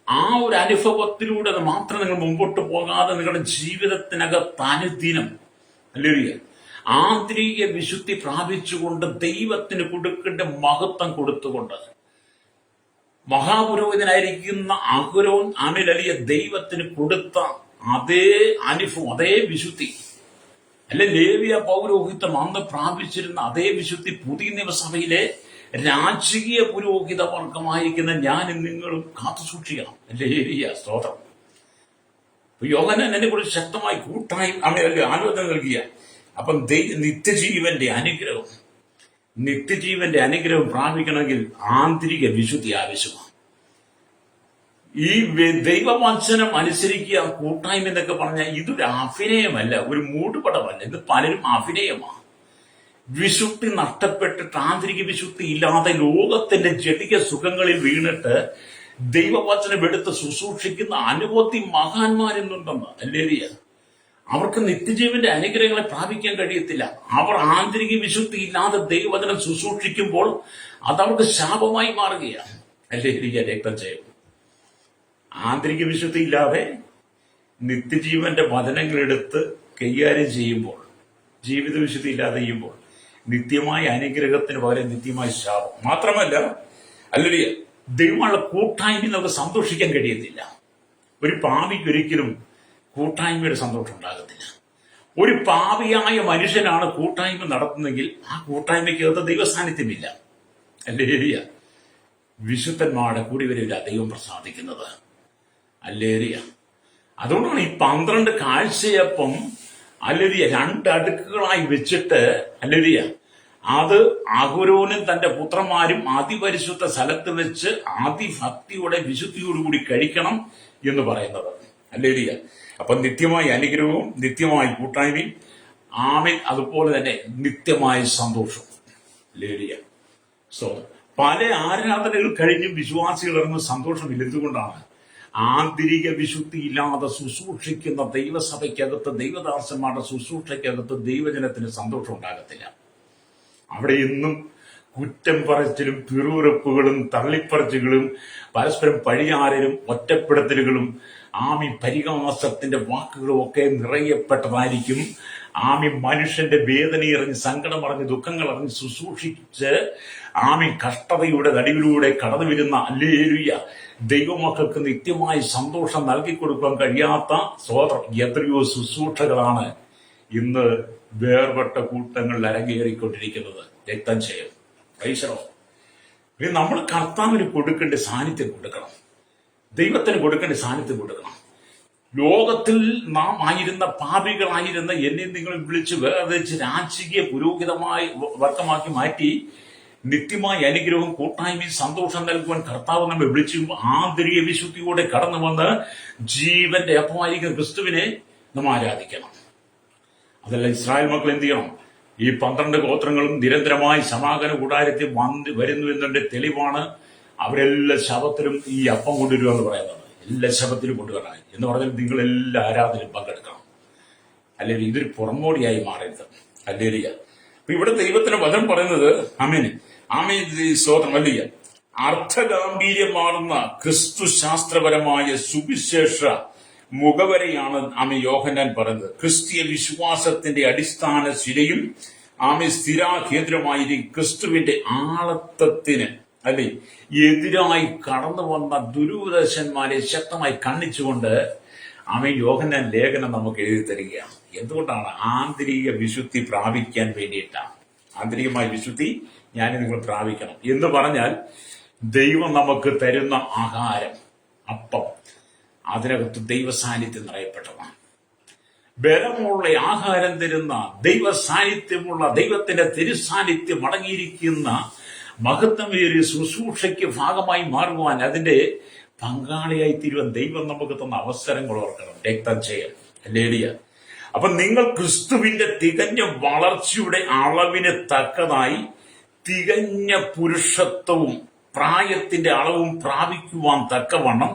ആ ഒരു അനുഭവത്തിലൂടെ മാത്രം നിങ്ങൾ മുമ്പോട്ട് പോകാതെ നിങ്ങളുടെ ജീവിതത്തിനകത്ത് അനുദിനം, അല്ലേലൂയ, ആന്തരിക വിശുദ്ധി പ്രാപിച്ചുകൊണ്ട് ദൈവത്തിന് കൊടുക്കേണ്ട മഹത്വം കൊടുത്തുകൊണ്ട്, മഹാപുരോഹിതനായിരിക്കുന്ന അഹരോൻ അമിലലിയ ദൈവത്തിന് കൊടുത്ത അതേ അനുഭവം, അതേ വിശുദ്ധി, ലേവ്യ പൗരോഹിത്യം അന്ന് പ്രാപിച്ചിരുന്ന അതേ വിശുദ്ധി പുതിയ നിയമസഭയിലെ രാജകീയ പുരോഹിത വർഗമായിരിക്കുന്ന ഞാനും നിങ്ങളും കാത്തു സൂക്ഷിക്കണം. ലേവ്യ സ്തോത്രം. യോഹന്നാൻ എന്നെ കുറിച്ച് ശക്തമായി കൂട്ടായി ആലോചന നൽകിയ. അപ്പം നിത്യജീവന്റെ അനുഗ്രഹം പ്രാപിക്കണമെങ്കിൽ ആന്തരിക വിശുദ്ധി ആവശ്യമാണ്. ഈ ദൈവവചനം അനുസരിക്കുക, കൂട്ടായ്മ എന്നൊക്കെ പറഞ്ഞാൽ ഇതൊരു അഭിനയമല്ല, ഒരു മൂടുപടമല്ല. ഇത് പലരും അഭിനയമാണ്. വിശുദ്ധി നഷ്ടപ്പെട്ടിട്ട്, ആന്തരിക വിശുദ്ധി ഇല്ലാതെ ലോകത്തിന്റെ ജടിക സുഖങ്ങളിൽ വീണിട്ട് ദൈവവചനം എടുത്ത് ശുശ്രൂഷിക്കുന്ന അനവധി മഹാന്മാരെന്നുണ്ടെന്ന്. അല്ലേലൂയ, അവർക്ക് നിത്യജീവന്റെ അനുഗ്രഹങ്ങളെ പ്രാപിക്കാൻ കഴിയത്തില്ല. അവർ ആന്തരിക വിശുദ്ധി ഇല്ലാതെ ദൈവവചനം ശുശ്രൂഷിക്കുമ്പോൾ അതവർക്ക് ശാപമായി മാറുകയാണ്. അല്ലേലൂയ, രക്തം ചെയ്യും. ആന്തരിക വിശുദ്ധി ഇല്ലാതെ നിത്യജീവന്റെ വചനങ്ങളെടുത്ത് കൈകാര്യം ചെയ്യുമ്പോൾ, ജീവിത വിശുദ്ധി ഇല്ലാതെ ചെയ്യുമ്പോൾ നിത്യമായ അനുഗ്രഹത്തിന് പകരം നിത്യമായ ശാപം. മാത്രമല്ല, അല്ലേലൂയ, ദൈവമുള്ള കൂട്ടായ്മ നമുക്ക് സന്തോഷിക്കാൻ കഴിയത്തില്ല. ഒരു പാപിക്ക് ഒരിക്കലും കൂട്ടായ്മയുടെ സന്തോഷം ഉണ്ടാകത്തില്ല. ഒരു പാപിയായ മനുഷ്യനാണ് കൂട്ടായ്മ നടത്തുന്നെങ്കിൽ ആ കൂട്ടായ്മയ്ക്കകത്ത് ദൈവസാന്നിധ്യമില്ല. അല്ലേലൂയ, വിശുദ്ധന്മാരുടെ കൂടി വരില്ല ദൈവം പ്രസാദിക്കുന്നത്. അല്ലേലൂയ. അതുകൊണ്ടാണ് ഈ 12 കാഴ്ചയപ്പം, അല്ലേലൂയ, 2 അടുക്കുകളായി വെച്ചിട്ട്, അല്ലേലൂയ, അത് അഹരോനും തന്റെ പുത്രന്മാരും അതിപരിശുദ്ധ സ്ഥലത്ത് വെച്ച് അതിഭക്തിയോടെ വിശുദ്ധിയോടുകൂടി കഴിക്കണം എന്ന് പറയുന്നത്. അല്ലേലൂയ. അപ്പൊ നിത്യമായ അനുഗ്രഹവും നിത്യമായ കൂട്ടായ്മയും, ആമേൻ, അതുപോലെ തന്നെ നിത്യമായ സന്തോഷം. അല്ലേലൂയ. പല ആരാധനകൾ കഴിഞ്ഞും വിശ്വാസികൾ ഇറങ്ങുന്ന സന്തോഷമില്ല. എന്തുകൊണ്ടാണ്? ആന്തരിക വിശുദ്ധി ഇല്ലാതെ ശുശ്രൂഷിക്കുന്ന ദൈവസഭയ്ക്കകത്ത്, ദൈവദാസന്മാരുടെ ശുശ്രൂഷയ്ക്കകത്ത് ദൈവജനത്തിന് സന്തോഷം ഉണ്ടാകത്തില്ല. അവിടെ ഇന്നും കുറ്റം പറച്ചിലും പിറുവിറുപ്പുകളും തള്ളിപ്പറച്ചുകളും പരസ്പരം പഴിയാരലും ഒറ്റപ്പെടുത്തലുകളും പരിഹാസത്തിന്റെ വാക്കുകളും ഒക്കെ നിറയപ്പെട്ടതായിരിക്കും. മനുഷ്യന്റെ വേദനയറിഞ്ഞ്, സങ്കടമറിഞ്ഞ്, ദുഃഖങ്ങളറിഞ്ഞ് ശുശ്രൂഷിച്ച് കഷ്ടതയുടെ നടുവിലൂടെ കടന്നു വരുന്ന ഹല്ലേലൂയ ദൈവമക്കൾക്ക് നിത്യമായി സന്തോഷം നൽകിക്കൊടുക്കാൻ കഴിയാത്ത എത്രയോ ശുശ്രൂഷകളാണ് ഇന്ന് വേർപെട്ട കൂട്ടങ്ങളിൽ അരങ്ങേറിക്കൊണ്ടിരിക്കുന്നത്. രക്തം ചെയ്യും പൈസറോ. നമ്മൾ കർത്താവിന് കൊടുക്കേണ്ട സാന്നിധ്യം കൊടുക്കണം, ദൈവത്തിന് കൊടുക്കേണ്ട സാന്നിധ്യം കൊടുക്കണം. ലോകത്തിൽ നാം ആയിരുന്ന പാപികളായിരുന്ന എന്നെ നിങ്ങൾ വിളിച്ച് വേർതിരിച്ച് രാജകീയ പുരോഹിതമായി വർഗമാക്കി മാറ്റി നിത്യമായ അനുഗ്രഹവും കൂട്ടായ്മയും സന്തോഷം നൽകുവാൻ കർത്താവ് നമ്മെ വിളിച്ചു ആന്തരിക വിശുദ്ധിയോടെ കടന്നു വന്ന് ജീവന്റെ അപ്പമായിരിക്കുന്ന ക്രിസ്തുവിനെ നാം ആരാധിക്കണം. അതല്ല, ഇസ്രായേൽ മക്കൾ എന്ത് ചെയ്യണം? ഈ 12 ഗോത്രങ്ങളും നിരന്തരമായി സമാഗമന കൂടാരത്തിൽ വരുന്നു എന്നതിന്റെ തെളിവാണ് അവരെല്ലാ ശബത്തിലും ഈ അപ്പം കൊണ്ടുവരിക എന്ന് പറയുന്നത്. എല്ലാ ശബത്തിലും കൊണ്ടുവരണം എന്ന് പറഞ്ഞാൽ നിങ്ങൾ എല്ലാ ആരാധനയിലും പങ്കെടുക്കണം. അല്ലെങ്കിൽ ഇതൊരു പുറമോടിയായി മാറരുത്. അല്ലെങ്കിൽ അപ്പൊ ഇവിടെ ദൈവത്തിന്റെ വചനം പറയുന്നത് സ്തോത്രം അല്ലിയ അർത്ഥഗാംഭീര്യം മാറുന്ന ക്രിസ്തു ശാസ്ത്രപരമായ സുവിശേഷ മുഖവരെയാണ് യോഹന്നാൻ പറയുന്നത്. ക്രിസ്തീയ വിശ്വാസത്തിന്റെ അടിസ്ഥാന ശിലയും സ്ഥിരാകേന്ദ്രമായിരിക്കും ക്രിസ്തുവിന്റെ ആളത്വത്തിന് എതിരായി കടന്നു വന്ന ദുരുപദേശന്മാരെ ശക്തമായി കണ്ണിച്ചുകൊണ്ട് യോഹന്നാൻ ലേഖനം നമുക്ക് എഴുതി തരികയാണ്. എന്തുകൊണ്ടാണ്? ആന്തരിക വിശുദ്ധി പ്രാപിക്കാൻ വേണ്ടിയിട്ടാണ്. ആന്തരികമായ വിശുദ്ധി നിങ്ങൾ പ്രാപിക്കണം എന്ന് പറഞ്ഞാൽ ദൈവം നമുക്ക് തരുന്ന ആഹാരം, അപ്പം, അതിനകത്ത് ദൈവ സാന്നിധ്യം നിറയപ്പെട്ടതാണ്. ബലമുള്ള ആഹാരം തരുന്ന ദൈവ സാന്നിധ്യമുള്ള ദൈവത്തിന്റെ തിരുസാന്നിധ്യം അടങ്ങിയിരിക്കുന്ന മഹത്വമേറിയ ശുശ്രൂഷയ്ക്ക് ഭാഗമായി മാറുവാൻ, അതിന്റെ പങ്കാളിയായി തീരുവാൻ ദൈവം നമുക്ക് തന്ന അവസരങ്ങൾ ഓർക്കണം. രക്തം ചെയ്യൽ ഹല്ലേലൂയ. അപ്പൊ നിങ്ങൾ ക്രിസ്തുവിന്റെ തികഞ്ഞ വളർച്ചയുടെ അളവിന് തക്കതായി തികഞ്ഞ പുരുഷത്വവും പ്രായത്തിന്റെ അളവും പ്രാപിക്കുവാൻ തക്കവണ്ണം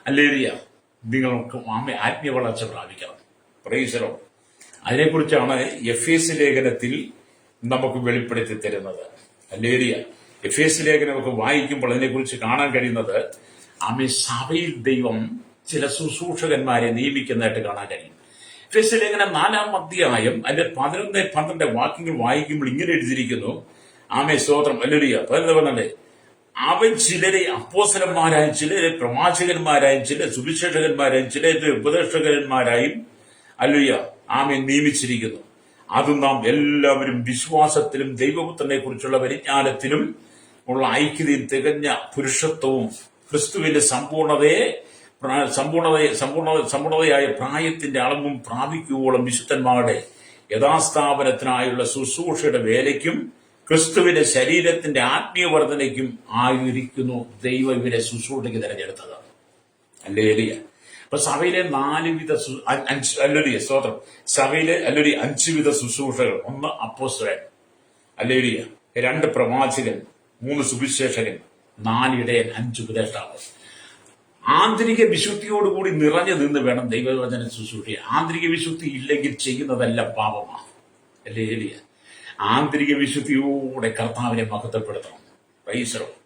ഹല്ലേലൂയ നിങ്ങൾക്ക് ആത്മീയ വളർച്ച പ്രാപിക്കണം. Praise the Lord. അതിനെക്കുറിച്ചാണ് എഫേസ്യ ലേഖനത്തിൽ നമുക്ക് വെളിപ്പെടുത്തി തരുന്നത്. ഹല്ലേലൂയ. എഫേസ്യ ലേഖനം നമുക്ക് വായിക്കുമ്പോൾ അതിനെക്കുറിച്ച് കാണാൻ കഴിയുന്നത് സഭയിൽ ദൈവം ചില ശുശ്രൂഷകന്മാരെ നിയമിക്കുന്നതായിട്ട് കാണാൻ കഴിയും. എഫേസ്യ ലേഖനം 4-ാം അധ്യായം അതിന്റെ 11-12 വാക്യങ്ങൾ വായിക്കുമ്പോൾ ഇങ്ങനെ എഴുതിയിരിക്കുന്നു. സ്തോത്രം ഹല്ലേലൂയ. പറഞ്ഞല്ലേ, അവൻ ചിലരെ അപ്പോസ്തലന്മാരായും ചിലരെ പ്രവാചകന്മാരായും ചില സുവിശേഷകന്മാരായും ചിലരെ ഉപദേഷ്ടകന്മാരായും നിയമിച്ചിരിക്കുന്നു. അതും നാം എല്ലാവരും വിശ്വാസത്തിലും ദൈവപുത്രനെ കുറിച്ചുള്ള പരിജ്ഞാനത്തിലും ഉള്ള ഐക്യതയും തികഞ്ഞ പുരുഷത്വവും ക്രിസ്തുവിന്റെ സമ്പൂർണതയായ പ്രായത്തിന്റെ അളവും പ്രാപിക്കുവോളം വിശുദ്ധന്മാരുടെ യഥാസ്ഥാപനത്തിനായുള്ള ശുശ്രൂഷയുടെ വേലയ്ക്കും ക്രിസ്തുവിന്റെ ശരീരത്തിന്റെ ആത്മീയവർദ്ധനയ്ക്കും ആയിരിക്കുന്നു ദൈവം ഇവരെ ശുശ്രൂഷയ്ക്ക് തിരഞ്ഞെടുത്തത്. ഹല്ലേലൂയ. അപ്പൊ സഭയിലെ 4 വിധ സ്തോത്രം, സഭയിലെ 5 വിധ ശുശ്രൂഷകൾ. 1 അപ്പോസ്തലൻ, ഹല്ലേലൂയ. 2 പ്രവാചകൻ, 3 സുവിശേഷകൻ, 4 ഇടയൻ, 5 ഉപദേഷ്ടാവ്. ആന്തരിക വിശുദ്ധിയോടുകൂടി നിറഞ്ഞു നിന്ന് വേണം ദൈവവചന ശുശ്രൂഷ. ആന്തരിക വിശുദ്ധി ഇല്ലെങ്കിൽ ചെയ്യുന്നതെല്ലാം പാപമാണ്. ഹല്ലേലൂയ. ആന്തരിക വിശുദ്ധിയോടെ കർത്താവിനെ മഹത്വപ്പെടുത്തണം. Price the Lord.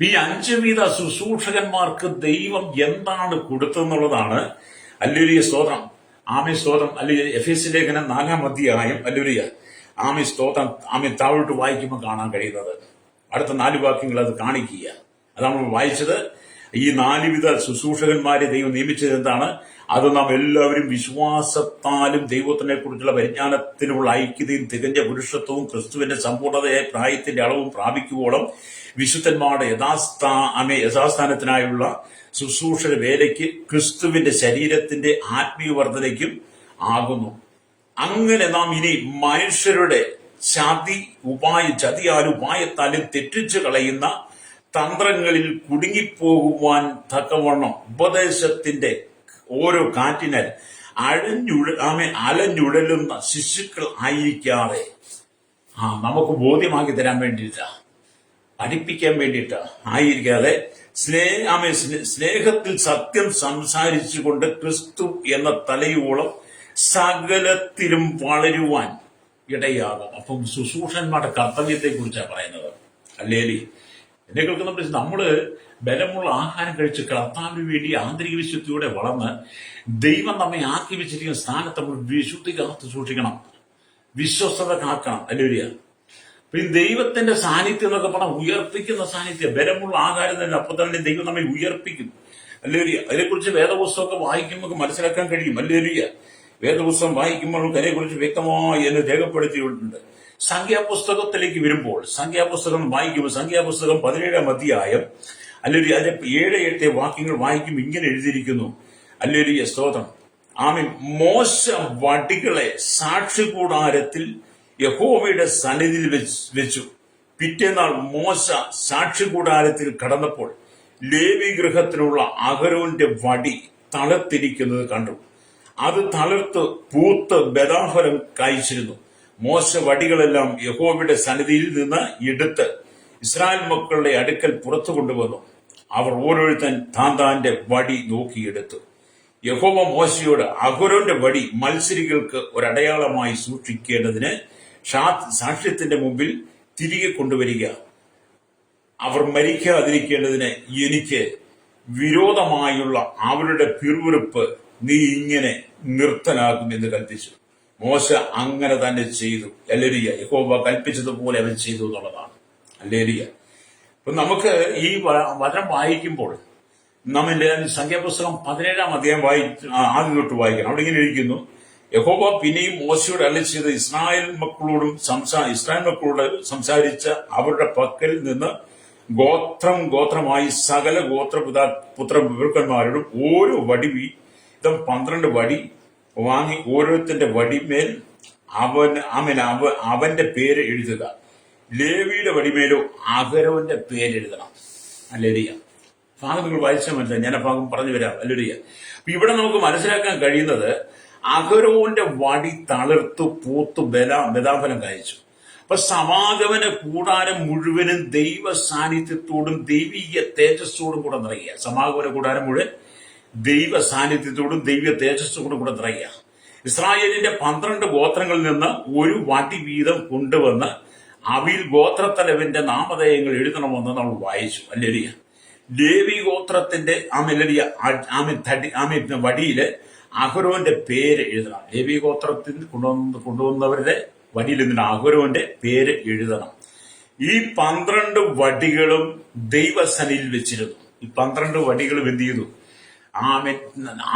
ഈ 5 വിധ ശുശ്രൂഷകന്മാർക്ക് ദൈവം എന്താണ് കൊടുത്തെന്നുള്ളതാണ് ഹല്ലേലൂയ സ്തോത്രം. സ്തോത്രം. എഫേസ്യ ലേഖനം 4-ാം അധ്യായം ഹല്ലേലൂയ സ്തോത്രം താഴോട്ട് വായിക്കുമ്പോൾ കാണാൻ കഴിയുന്നത്. അടുത്ത 4 വാക്യങ്ങൾ അത് കാണിക്കുക. അതാണ് നമ്മൾ വായിച്ചത്. ഈ 4 വിധ ശുശ്രൂഷകന്മാരെ ദൈവം നിയമിച്ചത് എന്താണ്? അത് നാം എല്ലാവരും വിശ്വാസത്താലും ദൈവത്തിനെ കുറിച്ചുള്ള പരിജ്ഞാനത്തിലുള്ള ഐക്യതയും തികഞ്ഞ പുരുഷത്വവും ക്രിസ്തുവിന്റെ സമ്പൂർണതയായ പ്രായത്തിന്റെ അളവും പ്രാപിക്കുവോളം വിശുദ്ധന്മാരുടെ യഥാസ്ഥാനത്തിനായുള്ള ശുശ്രൂഷ വേലയ്ക്ക് ക്രിസ്തുവിന്റെ ശരീരത്തിന്റെ ആത്മീയവർദ്ധനയ്ക്കും ആകുന്നു. അങ്ങനെ നാം ഇനി മനുഷ്യരുടെ ചതിയാലും ഉപായത്താലും തെറ്റിച്ചു കളയുന്ന തന്ത്രങ്ങളിൽ കുടുങ്ങിപ്പോകുവാൻ തക്കവണ്ണം ഉപദേശത്തിന്റെ ഓരോ കാറ്റിനാൽ അലഞ്ഞുഴലുന്ന ശിശുക്കൾ ആയിരിക്കാതെ നമുക്ക് ബോധ്യമാക്കി തരാൻ വേണ്ടിയിട്ടാ, പഠിപ്പിക്കാൻ വേണ്ടിയിട്ടാ ആയിരിക്കാതെ സ്നേഹത്തിൽ സത്യം സംസാരിച്ചുകൊണ്ട് ക്രിസ്തു എന്ന തലയോളം സകലത്തിലും വളരുവാൻ ഇടയാകും. അപ്പം ശുശ്രൂഷന്മാരുടെ കർത്തവ്യത്തെ കുറിച്ചാണ് പറയുന്നത്. അല്ലേലി എന്നെ കേൾക്കുന്ന നമ്മള് ബലമുള്ള ആഹാരം കഴിച്ച് കർത്താവിന് വേണ്ടി ആന്തരിക വിശുദ്ധിയോടെ വളർന്ന് ദൈവം നമ്മെ ആക്കി വെച്ചിരിക്കുന്ന സ്ഥാനത്ത് നമ്മൾ വിശുദ്ധി കാത്തു സൂക്ഷിക്കണം, വിശ്വസ്തത കാക്കണം. അല്ലേലിയ ഈ ദൈവത്തിന്റെ സാന്നിധ്യം എന്നൊക്കെ പറഞ്ഞാൽ ഉയർപ്പിക്കുന്ന സാന്നിധ്യം. ബലമുള്ള ആഹാരം തന്നെ അപ്പോൾ തന്നെ ദൈവം നമ്മെ ഉയർപ്പിക്കും. അല്ലേലിയ അതിനെക്കുറിച്ച് വേദപുസ്തകമൊക്കെ വായിക്കുമ്പോൾ മനസ്സിലാക്കാൻ കഴിയും. അല്ലേലിയ വേദപുസ്തകം വായിക്കുമ്പോൾ അതിനെക്കുറിച്ച് വ്യക്തമായി എന്ന് രേഖപ്പെടുത്തിയിട്ടുണ്ട്. സംഖ്യാപുസ്തകത്തിലേക്ക് വരുമ്പോൾ സംഖ്യാപുസ്തകം വായിക്കുമ്പോൾ സംഖ്യാപുസ്തകം 17-ാം അധ്യായം അല്ലെങ്കിൽ അതിന്റെ 7-8 വാക്യങ്ങൾ വായിക്കുമ്പോൾ ഇങ്ങനെ എഴുതിയിരിക്കുന്നു. അല്ലേലിയ സ്തോത്രം. ആമേൻ. മോശ വടികളെ സാക്ഷികൂടാരത്തിൽ യഹോവയുടെ സന്നിധിയിൽ വെച്ചു. പിറ്റേന്നാൾ മോശ സാക്ഷികൂടാരത്തിൽ കടന്നപ്പോൾ ലേവി ഗൃഹത്തിലുള്ള അഹരോന്റെ വടി തളർത്തിരിക്കുന്നത് കണ്ടു. അത് തളർത്ത് പൂത്ത് ബദാഫലം കായ്ച്ചിരുന്നു. മോശ വടികളെല്ലാം യഹോവയുടെ സന്നിധിയിൽ നിന്ന് എടുത്ത് ഇസ്രായേൽ മക്കളുടെ അടുക്കൽ പുറത്തു കൊണ്ടുവന്നു. അവർ ഓരോരുത്തൻ താന്താന്റെ വടി നോക്കിയെടുത്തു. യഹോവ മോശയോട്, അഹരോന്റെ വടി മത്സരികൾക്ക് ഒരടയാളമായി സൂക്ഷിക്കേണ്ടതിന് സാക്ഷ്യത്തിന്റെ മുമ്പിൽ തിരികെ കൊണ്ടുവരിക. അവർ മരിക്കാതിരിക്കേണ്ടതിന് എനിക്ക് വിരോധമായുള്ള അവരുടെ പിറുവിറുപ്പ് നീ ഇങ്ങനെ നിർത്തലാകും എന്ന് കൽപ്പിച്ചു. മോശ അങ്ങനെ തന്നെ ചെയ്തു. അല്ലേലിയ യഹോവ കൽപ്പിച്ചതുപോലെ അവൻ ചെയ്തു എന്നുള്ളതാണ്. അല്ലേലിയ ഇപ്പൊ നമുക്ക് ഈ വചനം വായിക്കുമ്പോൾ നമ്മൾ സംഖ്യാപുസ്തകം 17-ാം അധ്യായം ആദ്യം തൊട്ട് വായിക്കണം. അവിടെ ഇങ്ങനെ ഇരിക്കുന്നു. യഹോവ പിന്നെയും മോശയോട് അരുളിച്ചെയ്ത് ഇസ്രായേൽ മക്കളോട് സംസാരിച്ച അവരുടെ പക്കൽ നിന്ന് ഗോത്രമായി സകല പുത്രപുത്രന്മാരോടും ഓരോ വടി വീതം 12 വടി വാങ്ങി ഓരോരുത്തന്റെ വടിമേൽ അവന്റെ പേര് എഴുതുക. ലേവിയുടെ വടിമേലോ അഹരോന്റെ പേരെഴുതണം. അല്ലേലിയ ഭാഗം നിങ്ങൾ വായിച്ചാൽ മനസ്സിലായി. ഞാൻ ആ ഭാഗം പറഞ്ഞു വരാം. അല്ലേലിയ അപ്പൊ ഇവിടെ നമുക്ക് മനസ്സിലാക്കാൻ കഴിയുന്നത് അഹരോന്റെ വടി തളിർത്തു പൂത്തു ബദാഫലം കഴിച്ചു. അപ്പൊ സമാഗമന കൂടാരം മുഴുവനും ദൈവ സാന്നിധ്യത്തോടും ദൈവീയ തേജസ്സോടും കൂടെ നിറയുക. സമാഗമന കൂടാരം മുഴുവൻ ദൈവ സാന്നിധ്യത്തോടും ദൈവ തേജസ്സോടും കൂടെ നിറയുക. ഇസ്രായേലിന്റെ 12 ഗോത്രങ്ങളിൽ നിന്ന് ഒരു വടി വീതം കൊണ്ടുവന്ന് അവയിൽ ഗോത്രത്തലവന്റെ നാമധേയങ്ങൾ എഴുതണമെന്ന് നമ്മൾ വായിച്ചു. അല്ലേലിയ ലേവി ഗോത്രത്തിന്റെ വടിയില് അഹരോന്റെ പേര് എഴുതണം. ലേവി ഗോത്രത്തിൽ കൊണ്ടുവന്നവരുടെ വടിയിൽ നിന്നിട്ട് അഹരോന്റെ പേര് എഴുതണം. ഈ 12 വടികളും ദൈവസനിൽ വെച്ചിരുന്നു. ഈ 12 വടികളും എന്ത് ചെയ്തു?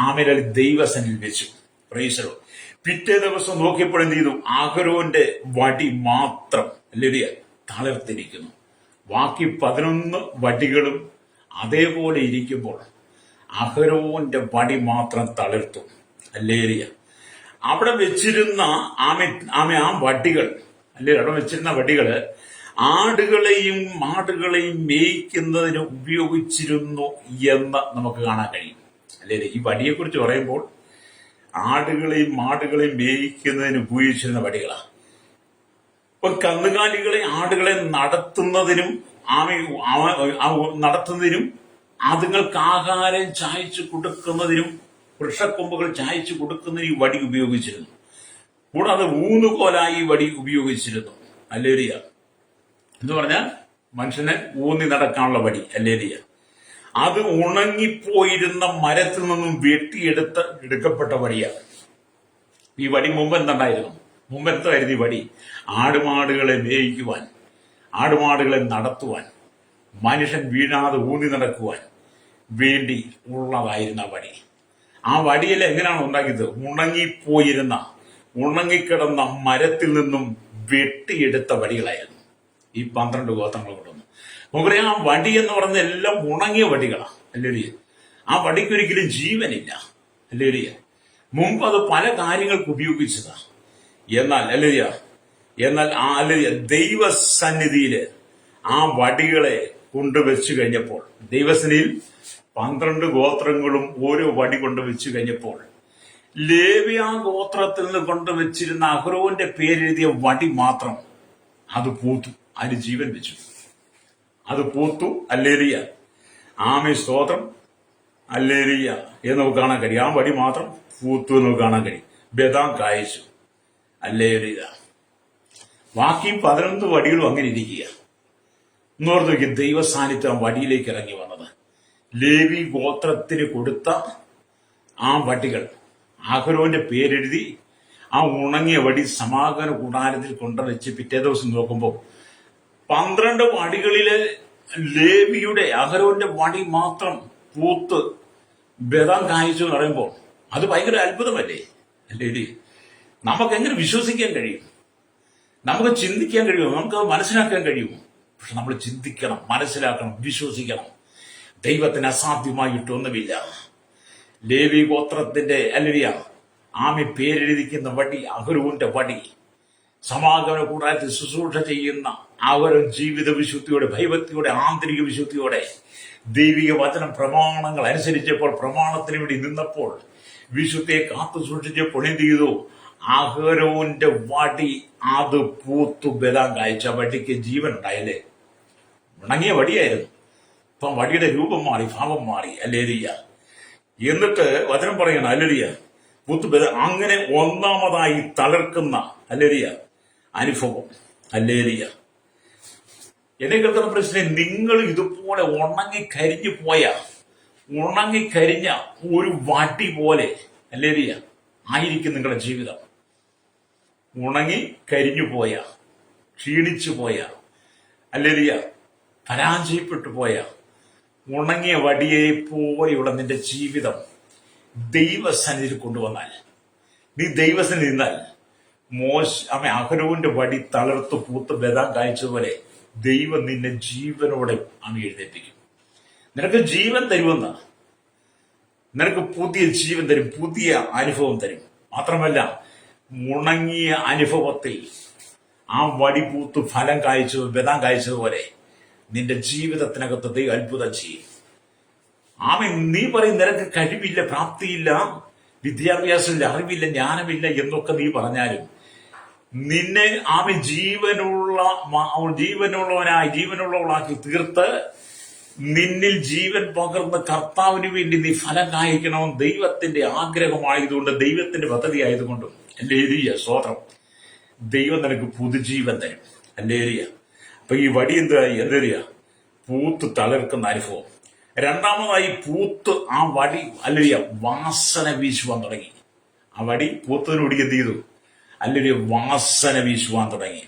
ആമേൻ ദൈവസനിൽ വെച്ചു. പ്രൈസലോ. പിറ്റേ ദിവസം നോക്കിയപ്പോൾ എന്ത് ചെയ്തു? അഹരോന്റെ വടി മാത്രം അല്ലേലിയ തളർത്തിരിക്കുന്നു. ബാക്കി 11 വടികളും അതേപോലെ ഇരിക്കുമ്പോൾ അഹരോന്റെ വടി മാത്രം തളിർത്തു. അല്ലേലിയ അവിടെ വെച്ചിരുന്ന ആ വടികൾ അവിടെ വെച്ചിരുന്ന വടികള് ആടുകളെയും മാടുകളെയും മേയ്ക്കുന്നതിന് ഉപയോഗിച്ചിരുന്നു എന്ന് നമുക്ക് കാണാൻ കഴിയും. അല്ലേ? ഈ വടിയെ കുറിച്ച് പറയുമ്പോൾ ആടുകളെയും മാടുകളെയും മേയ്ക്കുന്നതിന് ഉപയോഗിച്ചിരുന്ന വടികളാണ്. ഇപ്പൊ കന്നുകാലികളെ ആടുകളെ നടത്തുന്നതിനും അതുങ്ങൾക്ക് ആഹാരം ചായച്ചു കൊടുക്കുന്നതിനും വൃക്ഷക്കൊമ്പുകൾ ചായച്ചു കൊടുക്കുന്നതിന് ഈ വടി ഉപയോഗിച്ചിരുന്നു. കൂടാതെ ഊന്നുകോലായി വടി ഉപയോഗിച്ചിരുന്നു. അല്ലേലിയ എന്ന് പറഞ്ഞാൽ മനുഷ്യനെ ഊന്നി നടക്കാനുള്ള വടി. അല്ലേലിയ അത് ഉണങ്ങിപ്പോയിരുന്ന മരത്തിൽ നിന്നും എടുക്കപ്പെട്ട വടിയാണ്. ഈ വടി മുമ്പ് എന്തായിരുന്നു? മുമ്പെന്തായിരുന്നു ഈ വടി? ആടുമാടുകളെ മേയിക്കുവാൻ, ആടുമാടുകളെ നടത്തുവാൻ, മനുഷ്യൻ വീഴാതെ ഊന്നി നടക്കുവാൻ വേണ്ടി ഉള്ളതായിരുന്ന വടി. ആ വടിയിൽ എങ്ങനെയാണ് ഉണ്ടാക്കിയത്? ഉണങ്ങിക്കിടന്ന മരത്തിൽ നിന്നും വെട്ടിയെടുത്ത വടികളായിരുന്നു ഈ 12 ഗോത്രങ്ങൾ കൊണ്ടുവന്നു. നമുക്കറിയാം, ആ വടി എന്ന് പറയുന്നത് എല്ലാം ഉണങ്ങിയ വടികളാണ്. അല്ലേലിയ ആ വടിക്കൊരിക്കലും ജീവനില്ല. അല്ലേലിയ മുമ്പ് അത് പല കാര്യങ്ങൾക്ക് ഉപയോഗിച്ചതാ. എന്നാൽ ദൈവസന്നിധിയില് ആ വടികളെ കൊണ്ടുവച്ചു കഴിഞ്ഞപ്പോൾ, ദൈവസന്നിധിയിൽ 12 ഗോത്രങ്ങളും ഓരോ വടി കൊണ്ടുവച്ചു കഴിഞ്ഞപ്പോൾ, ലേവ്യ ഗോത്രത്തിൽ നിന്ന് കൊണ്ടുവച്ചിരുന്ന അഹരോന്റെ പേരെഴുതിയ വടി മാത്രം അത് പൂത്തു. അതിന് ജീവൻ വെച്ചു. അത് പൂത്തു. അല്ലേലിയ ആമി സ്തോത്രം. ഹല്ലേലൂയ എന്ന് നമുക്ക് കാണാൻ കഴിയും. ആ വടി മാത്രം പൂത്തു എന്ന് നമുക്ക് കാണാൻ കഴിയും. ബദാം കായ്ച്ചു. ഹല്ലേലൂയ. ബാക്കി 11 വടികളും അങ്ങനെ ഇരിക്കുക. എന്നോർത്ത് നോക്കി, ദൈവ സാന്നിധ്യം വടിയിലേക്ക് ഇറങ്ങി വന്നത്. ലേവി ഗോത്രത്തിന് കൊടുത്ത ആ വടികൾ അഹരോന്റെ പേരെഴുതി ആ ഉണങ്ങിയ വടി സമാഗമന കൂടാരത്തിൽ കൊണ്ടുവച്ച് പിറ്റേ ദിവസം നോക്കുമ്പോൾ 12 വടികളില് ലേവിയുടെ അഹരോന്റെ വടി മാത്രം പൂത്ത് ബദാം കായ്ച്ചു എന്ന് പറയുമ്പോൾ അത് ഭയങ്കര അത്ഭുതമല്ലേ? അല്ലേ? നമുക്ക് എങ്ങനെ വിശ്വസിക്കാൻ കഴിയും? നമുക്ക് ചിന്തിക്കാൻ കഴിയുമോ? നമുക്ക് മനസ്സിലാക്കാൻ കഴിയുമോ? പക്ഷെ നമ്മൾ ചിന്തിക്കണം, മനസ്സിലാക്കണം, വിശ്വസിക്കണം. ദൈവത്തിന് അസാധ്യമായിട്ടൊന്നുമില്ല. ലേവി ഗോത്രത്തിന്റെ അല്ലരിയ ആമി പേരെഴുതിക്കുന്ന വടി അഹരോന്റെ വടി സമാഗമന കൂടാരത്തിൽ ശുശ്രൂഷ ചെയ്യുന്ന അവരും ജീവിത വിശുദ്ധിയോടെ, ഭയഭക്തിയോടെ, ആന്തരിക വിശുദ്ധിയോടെ ദൈവിക വചനം പ്രമാണങ്ങൾ അനുസരിച്ചപ്പോൾ, പ്രമാണത്തിന് വേണ്ടി നിന്നപ്പോൾ, വിശുദ്ധിയെ കാത്തു സൂക്ഷിച്ചപ്പോൾ എന്ത് ചെയ്തു? അഹരോന്റെ വടി അത് പൂത്തു ബദാം കായ്ച്ച. വടിക്ക് ജീവൻ ഉണ്ടായല്ലേ? ഉണങ്ങിയ വടിയായിരുന്നു. ഇപ്പം വടിയുടെ രൂപം മാറി, ഭാവം മാറി. ഹല്ലേലൂയ. എന്നിട്ട് വചനം പറയണം, ഹല്ലേലൂയ, പൂത്തു ബദാം. അങ്ങനെ ഒന്നാമതായി തളർക്കുന്ന ഹല്ലേലൂയ അനുഭവം. ഹല്ലേലൂയ. എന്നെ കേൾക്കുന്ന പ്രശ്നം, നിങ്ങൾ ഇതുപോലെ ഉണങ്ങിക്കരിഞ്ഞ ഒരു വടി പോലെ ഹല്ലേലൂയ ആയിരിക്കും നിങ്ങളുടെ ജീവിതം. ഉണങ്ങി കരിഞ്ഞു പോയ, ക്ഷീണിച്ചു പോയ, ഹല്ലേലൂയ പരാജയപ്പെട്ടു പോയ ഉണങ്ങിയ വടിയെ പോലെയുള്ള നിന്റെ ജീവിതം ദൈവസന്നിധിയിൽ കൊണ്ടുവന്നാൽ, നീ ദൈവസന്നിധി നിന്നാൽ, അഹരോന്റെ വടി തളർത്തു പൂത്ത് ബദാം കായ്ച്ചതുപോലെ ദൈവം നിന്നെ ജീവനോടെ എഴുന്നേൽപ്പിക്കും. നിനക്ക് ജീവൻ തരുമെന്ന്, നിനക്ക് പുതിയ ജീവൻ തരും, പുതിയ അനുഭവം തരും. മാത്രമല്ല, ഉണങ്ങിയ അനുഭവത്തിൽ ആ വടി പൂത്ത് ഫലം കായ്ച്ചത്, ബദാം കായ്ച്ചതുപോലെ നിന്റെ ജീവിതത്തിനകത്ത് ദൈവം അത്ഭുതം ചെയ്യും. നീ പറയും നിനക്ക് കഴിവില്ല, പ്രാപ്തിയില്ല, വിദ്യാഭ്യാസമില്ല, അറിവില്ല, ജ്ഞാനമില്ല എന്നൊക്കെ നീ പറഞ്ഞാലും നിന്നെ ജീവനുള്ളവളാക്കി തീർത്ത് നിന്നിൽ ജീവൻ പകർന്ന് കർത്താവിന് വേണ്ടി നീ ഫലം കായ്ക്കണമെന്ന് ദൈവത്തിന്റെ ആഗ്രഹമായതുകൊണ്ട്, ദൈവത്തിന്റെ പദ്ധതി ആയതുകൊണ്ടും ഹല്ലേലൂയ സ്തോത്രം, ദൈവം നിനക്ക് പുതുജീവൻ തരും. ഹല്ലേലൂയ. അപ്പൊ ഈ വടി എന്താ പൂത്ത് തളർക്കുന്ന അനുഭവം. രണ്ടാമതായി പൂത്ത് ആ വടി ഹല്ലേലൂയ വാസന വീശുവാൻ തുടങ്ങി. ആ വടി പൂത്തതിനോട് എന്ത് ചെയ്തു? ഹല്ലേലൂയ വാസന വീശുവാൻ തുടങ്ങി.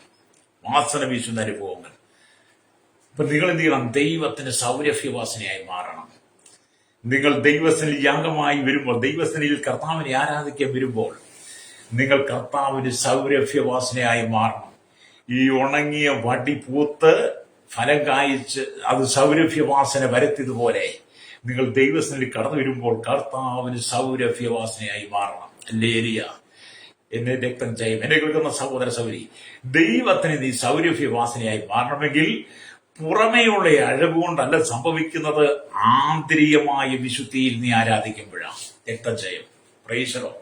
വാസന വീശുന്ന അനുഭവങ്ങൾ. അപ്പൊ നിങ്ങൾ എന്ത് ചെയ്യണം? ദൈവത്തിന്റെ സൗരഭ്യവാസനയായി മാറണം. നിങ്ങൾ ദൈവസനിൽ യാഗമായി വരുമ്പോൾ, ദൈവസനിൽ കർത്താവിനെ ആരാധിക്കാൻ വരുമ്പോൾ നിങ്ങൾ കർത്താവിന് സൗരഭ്യവാസനയായി മാറണം. ഈ ഉണങ്ങിയ വടി പൂത്ത് ഫലം കായ്ച്ച് അത് സൗരഭ്യവാസന വരുത്തിയതുപോലെ നിങ്ങൾ ദൈവസനിൽ കടന്നു വരുമ്പോൾ കർത്താവിന് സൗരഭ്യവാസനയായി മാറണം. ഹല്ലേലൂയ. എന്നെ രക്തം ചെയ്യും. എന്നെ കേൾക്കുന്ന സഹോദര സഹോദരി, ദൈവത്തിന് നീ സൗരഭ്യവാസനയായി മാറണമെങ്കിൽ പുറമേയുള്ള അഴകുകൊണ്ടല്ല സംഭവിക്കുന്നത്, ആന്തരികമായ വിശുദ്ധിയിൽ നീ ആരാധിക്കുമ്പോഴാണ് രക്തം ചെയ്യും. പ്രൈസലോ.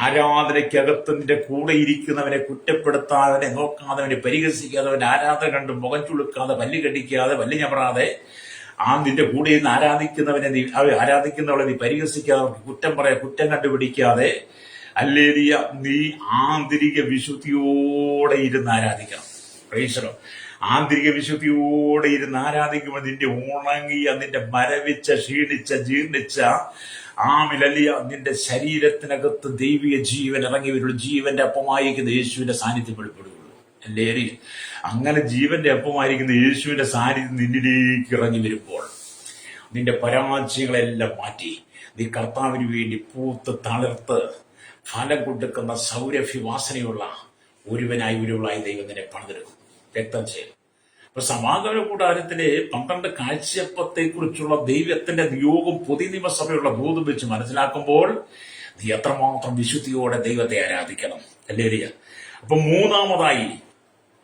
ആരാധനയ്ക്കകത്ത് നിന്റെ കൂടെ ഇരിക്കുന്നവനെ കുറ്റപ്പെടുത്താതെ, നോക്കാതെ, പരിഹസിക്കാതെ, ആരാധന കണ്ട് മുഖം ചുളുക്കാതെ, പല്ല് കടിക്കാതെ, പല്ല് ഞമറാതെ, നിന്റെ കൂടെ നിന്ന് ആരാധിക്കുന്നവളെ നീ പരിഹസിക്കാതെ, കുറ്റം കണ്ടുപിടിക്കാതെ, ഹല്ലേലൂയ, നീ ആന്തരിക വിശുദ്ധിയോടെ ഇരുന്ന് ആരാധിക്കണം. പ്രൈസലോ. ആന്തരിക വിശുദ്ധിയോടെ ഇരുന്ന് ആരാധിക്കുമ്പോൾ നിന്റെ ഉണങ്ങിയ, നിന്റെ മരവിച്ച, ക്ഷീണിച്ച, ജീർണിച്ച നിന്റെ ശരീരത്തിനകത്ത് ദൈവിക ജീവൻ ഇറങ്ങി വരുള്ളൂ. ജീവന്റെ അപ്പമായിരിക്കുന്ന യേശുവിന്റെ സാന്നിധ്യം വെളിപ്പെടുകയുള്ളൂ. അല്ലേ? അങ്ങനെ ജീവന്റെ അപ്പമായിരിക്കുന്ന യേശുവിന്റെ സാന്നിധ്യം നിന്നിലേക്ക് ഇറങ്ങി വരുമ്പോൾ നിന്റെ പരാജയങ്ങളെല്ലാം മാറ്റി നീ കർത്താവിന് വേണ്ടി പൂത്ത് തളിർത്ത് ഫലം കൊടുക്കുന്ന സൗരഭ്യവാസനയുള്ള ഒരുവനായി ദൈവം നിന്നെ പണിതെടുക്കും. രക്തം ചെയ്യും. അപ്പൊ സമാഗമന കൂടാരത്തിലെ 12 കാഴ്ചയപ്പത്തെ കുറിച്ചുള്ള ദൈവത്തിന്റെ നിയോഗം പുതിയ നിയമസഭയുള്ള ബോധം വെച്ച് മനസ്സിലാക്കുമ്പോൾ നീ എത്രമാത്രം വിശുദ്ധിയോടെ ദൈവത്തെ ആരാധിക്കണം. ഹല്ലേലൂയ. അപ്പൊ മൂന്നാമതായി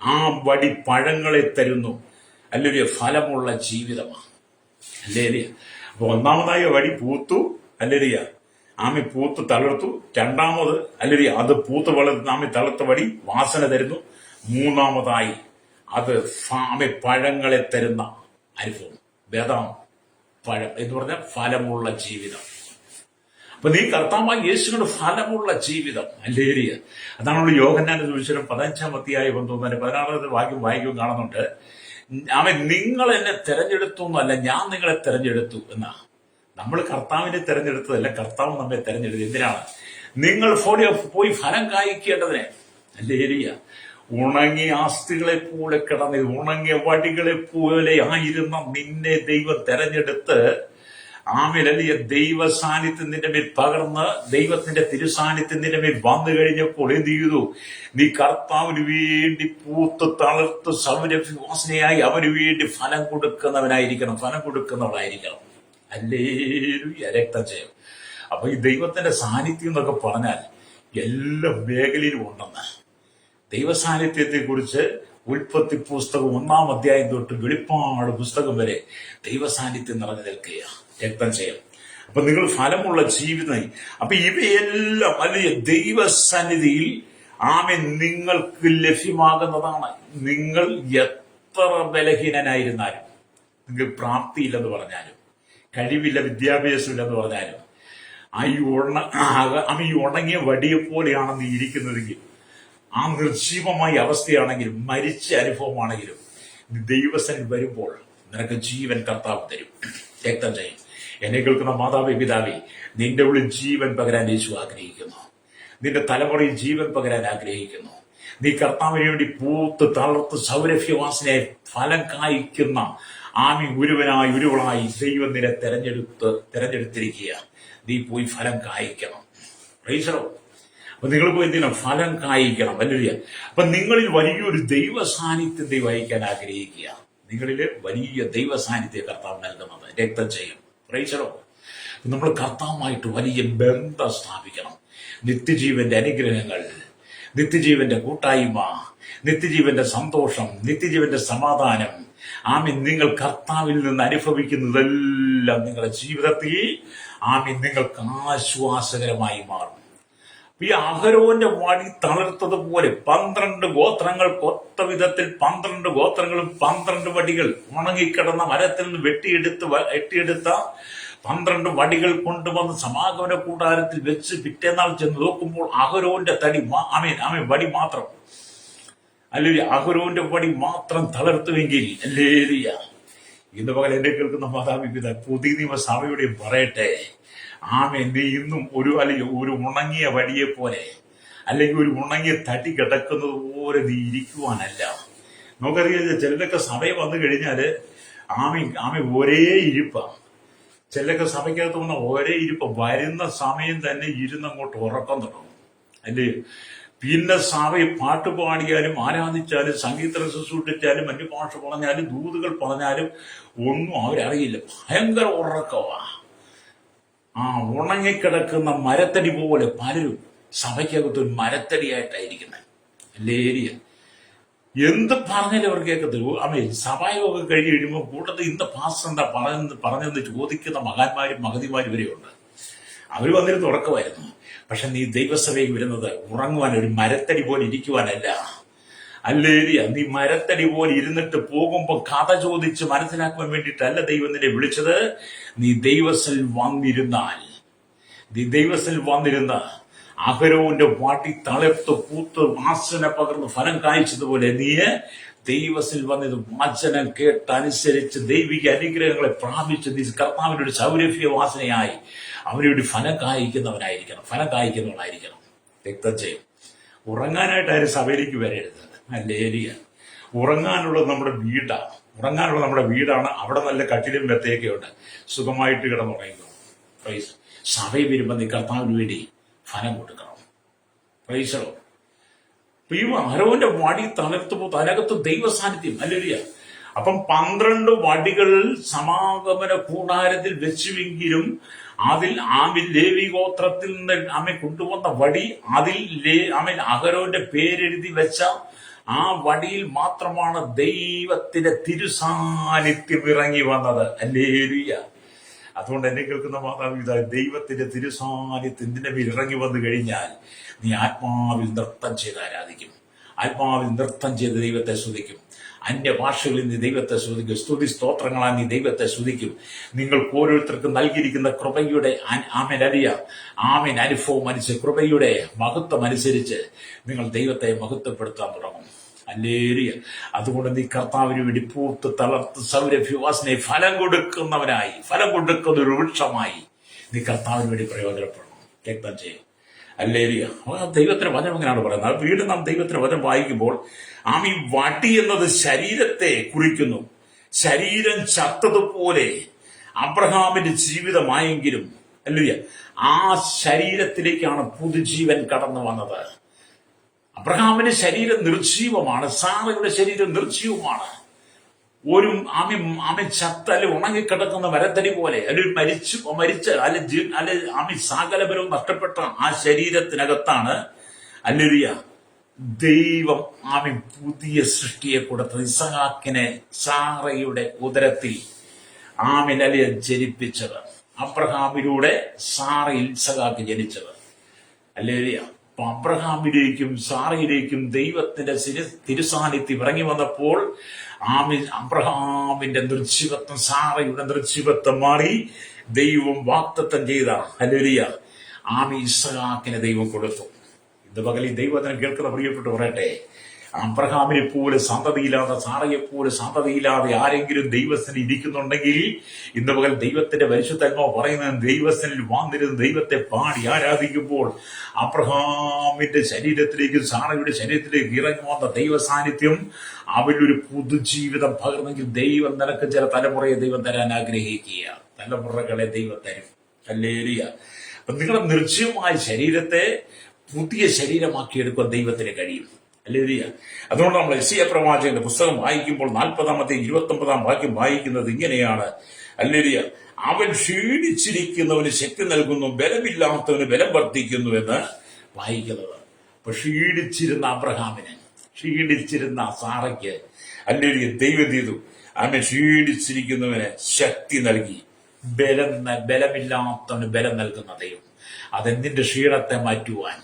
ആ വടി പഴങ്ങളെ തരുന്നു. ഹല്ലേലൂയ. ഫലമുള്ള ജീവിതമാണ്. ഹല്ലേലൂയ. അപ്പൊ ഒന്നാമതായി വടി പൂത്തു. ഹല്ലേലൂയ. പൂത്ത് തളർത്തു. രണ്ടാമത് ഹല്ലേലൂയ അത് പൂത്ത് വളർന്ന് തളർത്ത വടി വാസന തരുന്നു. മൂന്നാമതായി അത് പഴങ്ങളെ തരുന്ന അനുഭവം. ബദാം പഴം എന്ന് പറഞ്ഞാൽ ഫലമുള്ള ജീവിതം. അപ്പൊ നീ കർത്താവായ യേശുവിന്റെ ഫലമുള്ള ജീവിതം. ഹല്ലേലൂയ. അതാണല്ലോ യോഹന്നാന്റെ സുവിശേഷം 15-ാം അധ്യായം 16 വാക്യം കാണുന്നുണ്ട്. അവൻ നിങ്ങൾ എന്നെ തെരഞ്ഞെടുത്തു എന്നല്ല, ഞാൻ നിങ്ങളെ തെരഞ്ഞെടുത്തു എന്നാ. നമ്മൾ കർത്താവിനെ തെരഞ്ഞെടുത്തതല്ല, കർത്താവ് നമ്മെ തെരഞ്ഞെടുത്തു. എന്തിനാണ്? നിങ്ങൾ പോയി ഫലം കായ്ക്കേണ്ടതിനെ. ഹല്ലേലൂയ. ഉണങ്ങിയ ആസ്തികളെ പോലെ കിടന്ന് ഉണങ്ങിയ വടികളെ പോലെ ആയിരുന്ന നിന്നെ ദൈവം തെരഞ്ഞെടുത്ത് ആമേലലിയ ദൈവ സാന്നിധ്യം നിന്റെ മേൽ പകർന്ന് ദൈവത്തിന്റെ തിരുസാന്നിധ്യം നിന്റെ മേൽ വന്നു കഴിഞ്ഞപ്പോൾ എന്ത് ചെയ്തു? നീ കർത്താവിന് വേണ്ടി പൂത്ത് തളർത്ത് സൗരഭ്യവാസനയായി അവന് വേണ്ടി ഫലം കൊടുക്കുന്നവളായിരിക്കണം. ഹല്ലേലൂയ. രക്തജയം. അപ്പൊ ഈ ദൈവത്തിന്റെ സാന്നിധ്യം എന്നൊക്കെ പറഞ്ഞാൽ എല്ലാ മേഖലയിലും ഉണ്ടെന്ന്. ദൈവസാന്നിധ്യത്തെ കുറിച്ച് ഉൽപ്പത്തി പുസ്തകം 1-ാം അധ്യായം തൊട്ട് വെളിപ്പാട് പുസ്തകം വരെ ദൈവസാന്നിധ്യം നിറഞ്ഞു നിൽക്കുക. രക്തം ചെയ്യും. അപ്പൊ നിങ്ങൾ ഫലമുള്ള ജീവിതം. അപ്പൊ ഇവയെല്ലാം അല്ലെങ്കിൽ ദൈവസന്നിധിയിൽ നിങ്ങൾക്ക് ലഭ്യമാകുന്നതാണ്. നിങ്ങൾ എത്ര ബലഹീനനായിരുന്നാലും, നിങ്ങൾക്ക് പ്രാപ്തിയില്ലെന്ന് പറഞ്ഞാലും, കഴിവില്ല, വിദ്യാഭ്യാസമില്ലെന്ന് പറഞ്ഞാലും, ഈ ഉണങ്ങിയ വടിയെ പോലെയാണ് നീ ഇരിക്കുന്നതെങ്കിൽ, ആ നിർജീവമായ അവസ്ഥയാണെങ്കിലും മരിച്ച അനുഭവമാണെങ്കിലും ദൈവസന്നിധി വരുമ്പോൾ നിനക്ക് ജീവൻ കർത്താവ് തരും. രക്തം ചെയ്യും. എന്നെ കേൾക്കുന്ന മാതാവേ, പിതാവേ, നിന്റെ ഉള്ളിൽ ജീവൻ പകരാൻ യേശു ആഗ്രഹിക്കുന്നു. നിന്റെ തലമുറയിൽ ജീവൻ പകരാൻ ആഗ്രഹിക്കുന്നു. നീ കർത്താവിന് വേണ്ടി പൂത്ത് തളർത്ത് സൗരഭ്യവാസനയായി ഫലം കായ്ക്കുന്ന ഉരുവളായി ദൈവം നിന്നെ തെരഞ്ഞെടുത്തിരിക്കുക. നീ പോയി ഫലം കായ്ക്കണം. പ്രൈസറോ. അപ്പൊ നിങ്ങൾ പോയി എന്തിനാ? ഫലം കായ്ക്കണം. അല്ലെ? അപ്പൊ നിങ്ങളിൽ വലിയൊരു ദൈവ സാന്നിധ്യം ദൈവം അയക്കാൻ ആഗ്രഹിക്കുക. നിങ്ങളില് വലിയ ദൈവ സാന്നിധ്യം കർത്താവ് നൽകുന്നത്. രക്തം ചെയ്യും. പ്രൈസറോ. നമ്മൾ കർത്താവുമായിട്ട് വലിയ ബന്ധം സ്ഥാപിക്കണം. നിത്യജീവന്റെ അനുഗ്രഹങ്ങൾ, നിത്യജീവന്റെ കൂട്ടായ്മ, നിത്യജീവന്റെ സന്തോഷം, നിത്യജീവന്റെ സമാധാനം, നിങ്ങൾ കർത്താവിൽ നിന്ന് അനുഭവിക്കുന്നതെല്ലാം നിങ്ങളുടെ ജീവിതത്തിൽ നിങ്ങൾക്ക് ആശ്വാസകരമായി മാറും. ഈ അഹരോന്റെ വടി തളർത്തതുപോലെ 12 ഗോത്രങ്ങൾക്ക് ഒത്ത വിധത്തിൽ 12 ഗോത്രങ്ങളും 12 വടികൾ ഉണങ്ങിക്കിടന്ന മരത്തിൽ നിന്ന് വെട്ടിയെടുത്ത 12 വടികൾ കൊണ്ടുവന്ന് സമാഗമന കൂടാരത്തിൽ വെച്ച് പിറ്റേന്നാൾ ചെന്ന് നോക്കുമ്പോൾ അഹരോന്റെ വടി മാത്രം അഹരോന്റെ വടി മാത്രം തളർത്തുവെങ്കിൽ ഹല്ലേലൂയ. ഇന്ന് പകൽ എന്നെ കേൾക്കുന്ന മാതാപിതാ, പുതിയ നിയമസഭയോടെയും പറയട്ടെ, നീ ഇന്നും ഒരു ഉണങ്ങിയ വടിയെ പോലെ അല്ലെങ്കിൽ ഒരു ഉണങ്ങിയ തടി കിടക്കുന്നത് പോലെ നീ ഇരിക്കുവാനല്ല. നമുക്കറിയാം, ചിലരൊക്കെ സഭയിൽ വന്നു കഴിഞ്ഞാല് ഒരേ ഇരിപ്പ. ചിലരൊക്കെ സഭയ്ക്കകത്ത് വന്ന ഒരേ ഇരിപ്പ. വരുന്ന സമയം തന്നെ ഇരുന്നങ്ങോട്ട് ഉറക്കം തുടങ്ങും. അല്ലേ? പിന്നെ സഭയിൽ പാട്ട് പാടിയാലും ആരാധിച്ചാലും സംഗീതം ശുശ്രൂഷിച്ചാലും അന്യഭാഷ പറഞ്ഞാലും ദൂതുകൾ പറഞ്ഞാലും ഒന്നും അവരറിയില്ല. ഭയങ്കര ഉറക്കമാ. ഉണങ്ങിക്കിടക്കുന്ന മരത്തടി പോലെ പലരും സഭയ്ക്കകത്ത് ഒരു മരത്തടിയായിട്ടായിരിക്കുന്നത്. ലേരിയ എന്ത് പറഞ്ഞാലും അവർ കേൾക്കത്തില്ല. സഭയൊക്കെ കഴിഞ്ഞ് കഴിയുമ്പോൾ കൂട്ടത്തിൽ ഇന്ന് പാസ്റ്റർ എന്താ പറഞ്ഞെന്ന് ചോദിക്കുന്ന മഹാന്മാരും മഹതിമാരും ഇവരെയുണ്ട്. അവർ വന്നിരുന്ന് ഉറക്കമായിരുന്നു. പക്ഷെ നീ ദൈവസഭയിൽ വരുന്നത് ഉറങ്ങുവാൻ, ഒരു മരത്തടി പോലെ ഇരിക്കുവാനല്ല. ഹല്ലേലൂയ. നീ മരത്തടി പോലെ ഇരുന്നിട്ട് പോകുമ്പോൾ കഥ ചോദിച്ച് മനസ്സിലാക്കുവാൻ വേണ്ടിയിട്ടല്ല ദൈവം നിന്നെ വിളിച്ചത്. നീ ദൈവത്തിൽ വന്നിരുന്ന അഹരോന്റെ വടി തളർത്ത് പൂത്ത് വാസന പകർന്ന് ഫലം കായ്ച്ചതുപോലെ നീ ദൈവത്തിൽ വന്നത് വചനം കേട്ടനുസരിച്ച് ദൈവിക അനുഗ്രഹങ്ങളെ പ്രാപിച്ച് നീ കർത്താവിന്റെ ഒരു സൗരഭ്യ വാസനയായി അവനോട് ഫലം കായ്ക്കുന്നവളായിരിക്കണം. രക്തം ചെയ്യും. ഉറങ്ങാനായിട്ട് ആരും സഭയിലേക്ക് വരരുത്. ഹല്ലേലൂയ. ഉറങ്ങാനുള്ളത് നമ്മുടെ വീടാണ്. അവിടെ നല്ല കട്ടിലും മെത്തയൊക്കെ ഉണ്ട്. സുഖമായിട്ട് കിടന്നുറങ്ങിക്കോ. പ്രൈസ്. സഭയിൽ വരുമ്പോൾ നീ കർത്താവിന് വേണ്ടി ഫലം കൊടുക്കണം. പ്രൈസോ. ഈ അഹരോന്റെ വടി തളർത്തുമ്പോൾ അതിനകത്ത് ദൈവസാന്നിധ്യം. ഹല്ലേലൂയ. അപ്പം 12 വടികൾ സമാഗമന കൂടാരത്തിൽ വെച്ചുവെങ്കിലും അതിൽ ലേവി ഗോത്രത്തിൽ നിന്ന് കൊണ്ടുവന്ന വടി, അതിൽ അഹരോന്റെ പേരെഴുതി വെച്ച ആ വടിയിൽ മാത്രമാണ് ദൈവത്തിന്റെ തിരുസാന്നിധ്യം ഇറങ്ങി വന്നത്. ഹല്ലേലൂയ. അതുകൊണ്ട് എന്നെ കേൾക്കുന്ന മാതാപിതാ, ദൈവത്തിന്റെ തിരുസാന്നിധ്യം നിന്റെ മേൽ ഇറങ്ങി വന്നു കഴിഞ്ഞാൽ നീ ആത്മാവിൽ നൃത്തം ചെയ്ത് ആരാധിക്കും. ആത്മാവിൽ നൃത്തം ചെയ്ത് ദൈവത്തെ സ്തുതിക്കും. അന്യഭാഷകളിൽ നീ ദൈവത്തെ സ്തുതിക്കും. സ്തുതി സ്തോത്രങ്ങളാൽ നീ ദൈവത്തെ സ്തുതിക്കും. നിങ്ങൾക്ക് ഓരോരുത്തർക്കും നൽകിയിരിക്കുന്ന കൃപയുടെ ആമേൻ അനുഭവം അനുസരിച്ച്, കൃപയുടെ മഹത്വം അനുസരിച്ച് നിങ്ങൾ ദൈവത്തെ മഹത്വപ്പെടുത്താൻ തുടങ്ങും. ഹല്ലേലൂയ. അതുകൊണ്ട് നീ കർത്താവിന് വേണ്ടി പൂത്ത് തളർത്ത് സൗരഭ്യവാസനെ ഫലം കൊടുക്കുന്ന ഒരു വൃക്ഷമായി നീ കർത്താവിന് വേണ്ടി പ്രയോജനപ്പെടണം. രക്തം ചെയ്യും. ഹല്ലേലൂയ. ദൈവത്തിന്റെ വചനം എങ്ങനെയാണ് പറയുന്നത്? വീണ്ടും നാം ദൈവത്തിന്റെ വചനം വായിക്കുമ്പോൾ ഈ വടി എന്നത് ശരീരത്തെ കുറിക്കുന്നു. ശരീരം ചത്തതുപോലെ അബ്രഹാമിന്റെ ജീവിതമായെങ്കിലും ഹല്ലേലൂയ ആ ശരീരത്തിലേക്കാണ് പുതുജീവൻ കടന്നു വന്നത്. അബ്രഹാമിന്റെ ശരീരം നിർജീവമാണ്, സാറയുടെ ശരീരം നിർജീവമാണ്. ഒരു ആമി ചത്തല് ഉണങ്ങിക്കിടക്കുന്ന മരത്തടി പോലെ, അല്ലെങ്കിൽ മരിച്ച് സകലബലവും നഷ്ടപ്പെട്ട ആ ശരീരത്തിനകത്താണ് ഹല്ലേലൂയ ദൈവം പുതിയ സൃഷ്ടിയെ കൊടുത്തത്. ഇസഹാക്കിനെ സാറയുടെ ഉദരത്തിൽ ജനിപ്പിച്ചത്. അബ്രഹാമിലൂടെ സാറയിൽ ഇസഹാക്ക് ജനിച്ചത്. ഹല്ലേലൂയ. അബ്രഹാമിലേക്കും സാറയിലേക്കും ദൈവത്തിന്റെ തിരുസാന്നിധ്യം ഇറങ്ങി വന്നപ്പോൾ അബ്രഹാമിന്റെ നിർജീവത്വം സാറയുടെ നിർജീവത്വം മാറി ദൈവം വാഗ്ദത്തം ചെയ്ത ഹല്ലേലൂയ ഇസഹാക്കിനെ ദൈവം കൊടുത്തു. ഇത് പകൽ ഈ ദൈവത്തിനെ കേൾക്കുന്ന പ്രിയപ്പെട്ട് പറയട്ടെ, അബ്രഹാമിനെ പോലെ സന്തതിയില്ലാതെ, സാറയെ പോലെ സന്തതിയില്ലാതെ ആരെങ്കിലും ദൈവസ്ഥനിൽ ഇരിക്കുന്നുണ്ടെങ്കിൽ ഇന്ന് പകൽ ദൈവത്തിന്റെ പരിശുദ്ധാത്മാവ് പറയുന്നത്, ദൈവസ്ഥനിൽ വന്നിരുന്ന് ദൈവത്തെ പാടി ആരാധിക്കുമ്പോൾ അബ്രഹാമിന്റെ ശരീരത്തിലേക്കും സാറയുടെ ശരീരത്തിലേക്ക് ഇറങ്ങി വന്ന ദൈവ സാന്നിധ്യം അവരിലൊരു പുതുജീവിതം പകർന്നെങ്കിൽ ദൈവം നിനക്ക് ചില തലമുറയെ ദൈവം തരാൻ ആഗ്രഹിക്കുക. തലമുറകളെ ദൈവം തരും. ഹല്ലേലൂയ. അപ്പൊ നിങ്ങളുടെ നിർജ്ജീവമായ ശരീരത്തെ പുതിയ ശരീരമാക്കിയെടുക്കാൻ ദൈവത്തിന് കഴിയും. ഹല്ലേലൂയ. അതുകൊണ്ട് നമ്മൾ യെശയ്യാ പ്രവാചകന്റെ പുസ്തകം വായിക്കുമ്പോൾ 40-ാമത്തെ 29-ാം വാക്യം വായിക്കുന്നത് ഇങ്ങനെയാണ്. ഹല്ലേലൂയ. അവൻ ക്ഷീണിച്ചിരിക്കുന്നവന് ശക്തി നൽകുന്നു, ബലമില്ലാത്തവന് ബലം വർദ്ധിക്കുന്നു എന്ന് വായിക്കുന്നത്. അപ്പൊ ക്ഷീണിച്ചിരുന്ന അബ്രഹാമിന്, ക്ഷീണിച്ചിരുന്ന സാറയ്ക്ക് ഹല്ലേലൂയ ദൈവം ചെയ്തു, അവൻ ക്ഷീണിച്ചിരിക്കുന്നവന് ശക്തി നൽകി. ബലമില്ലാത്തവന് ബലം നൽകുന്ന ദൈവം. അതെന്തിന്റെ ക്ഷീണത്തെ മാറ്റുവാൻ,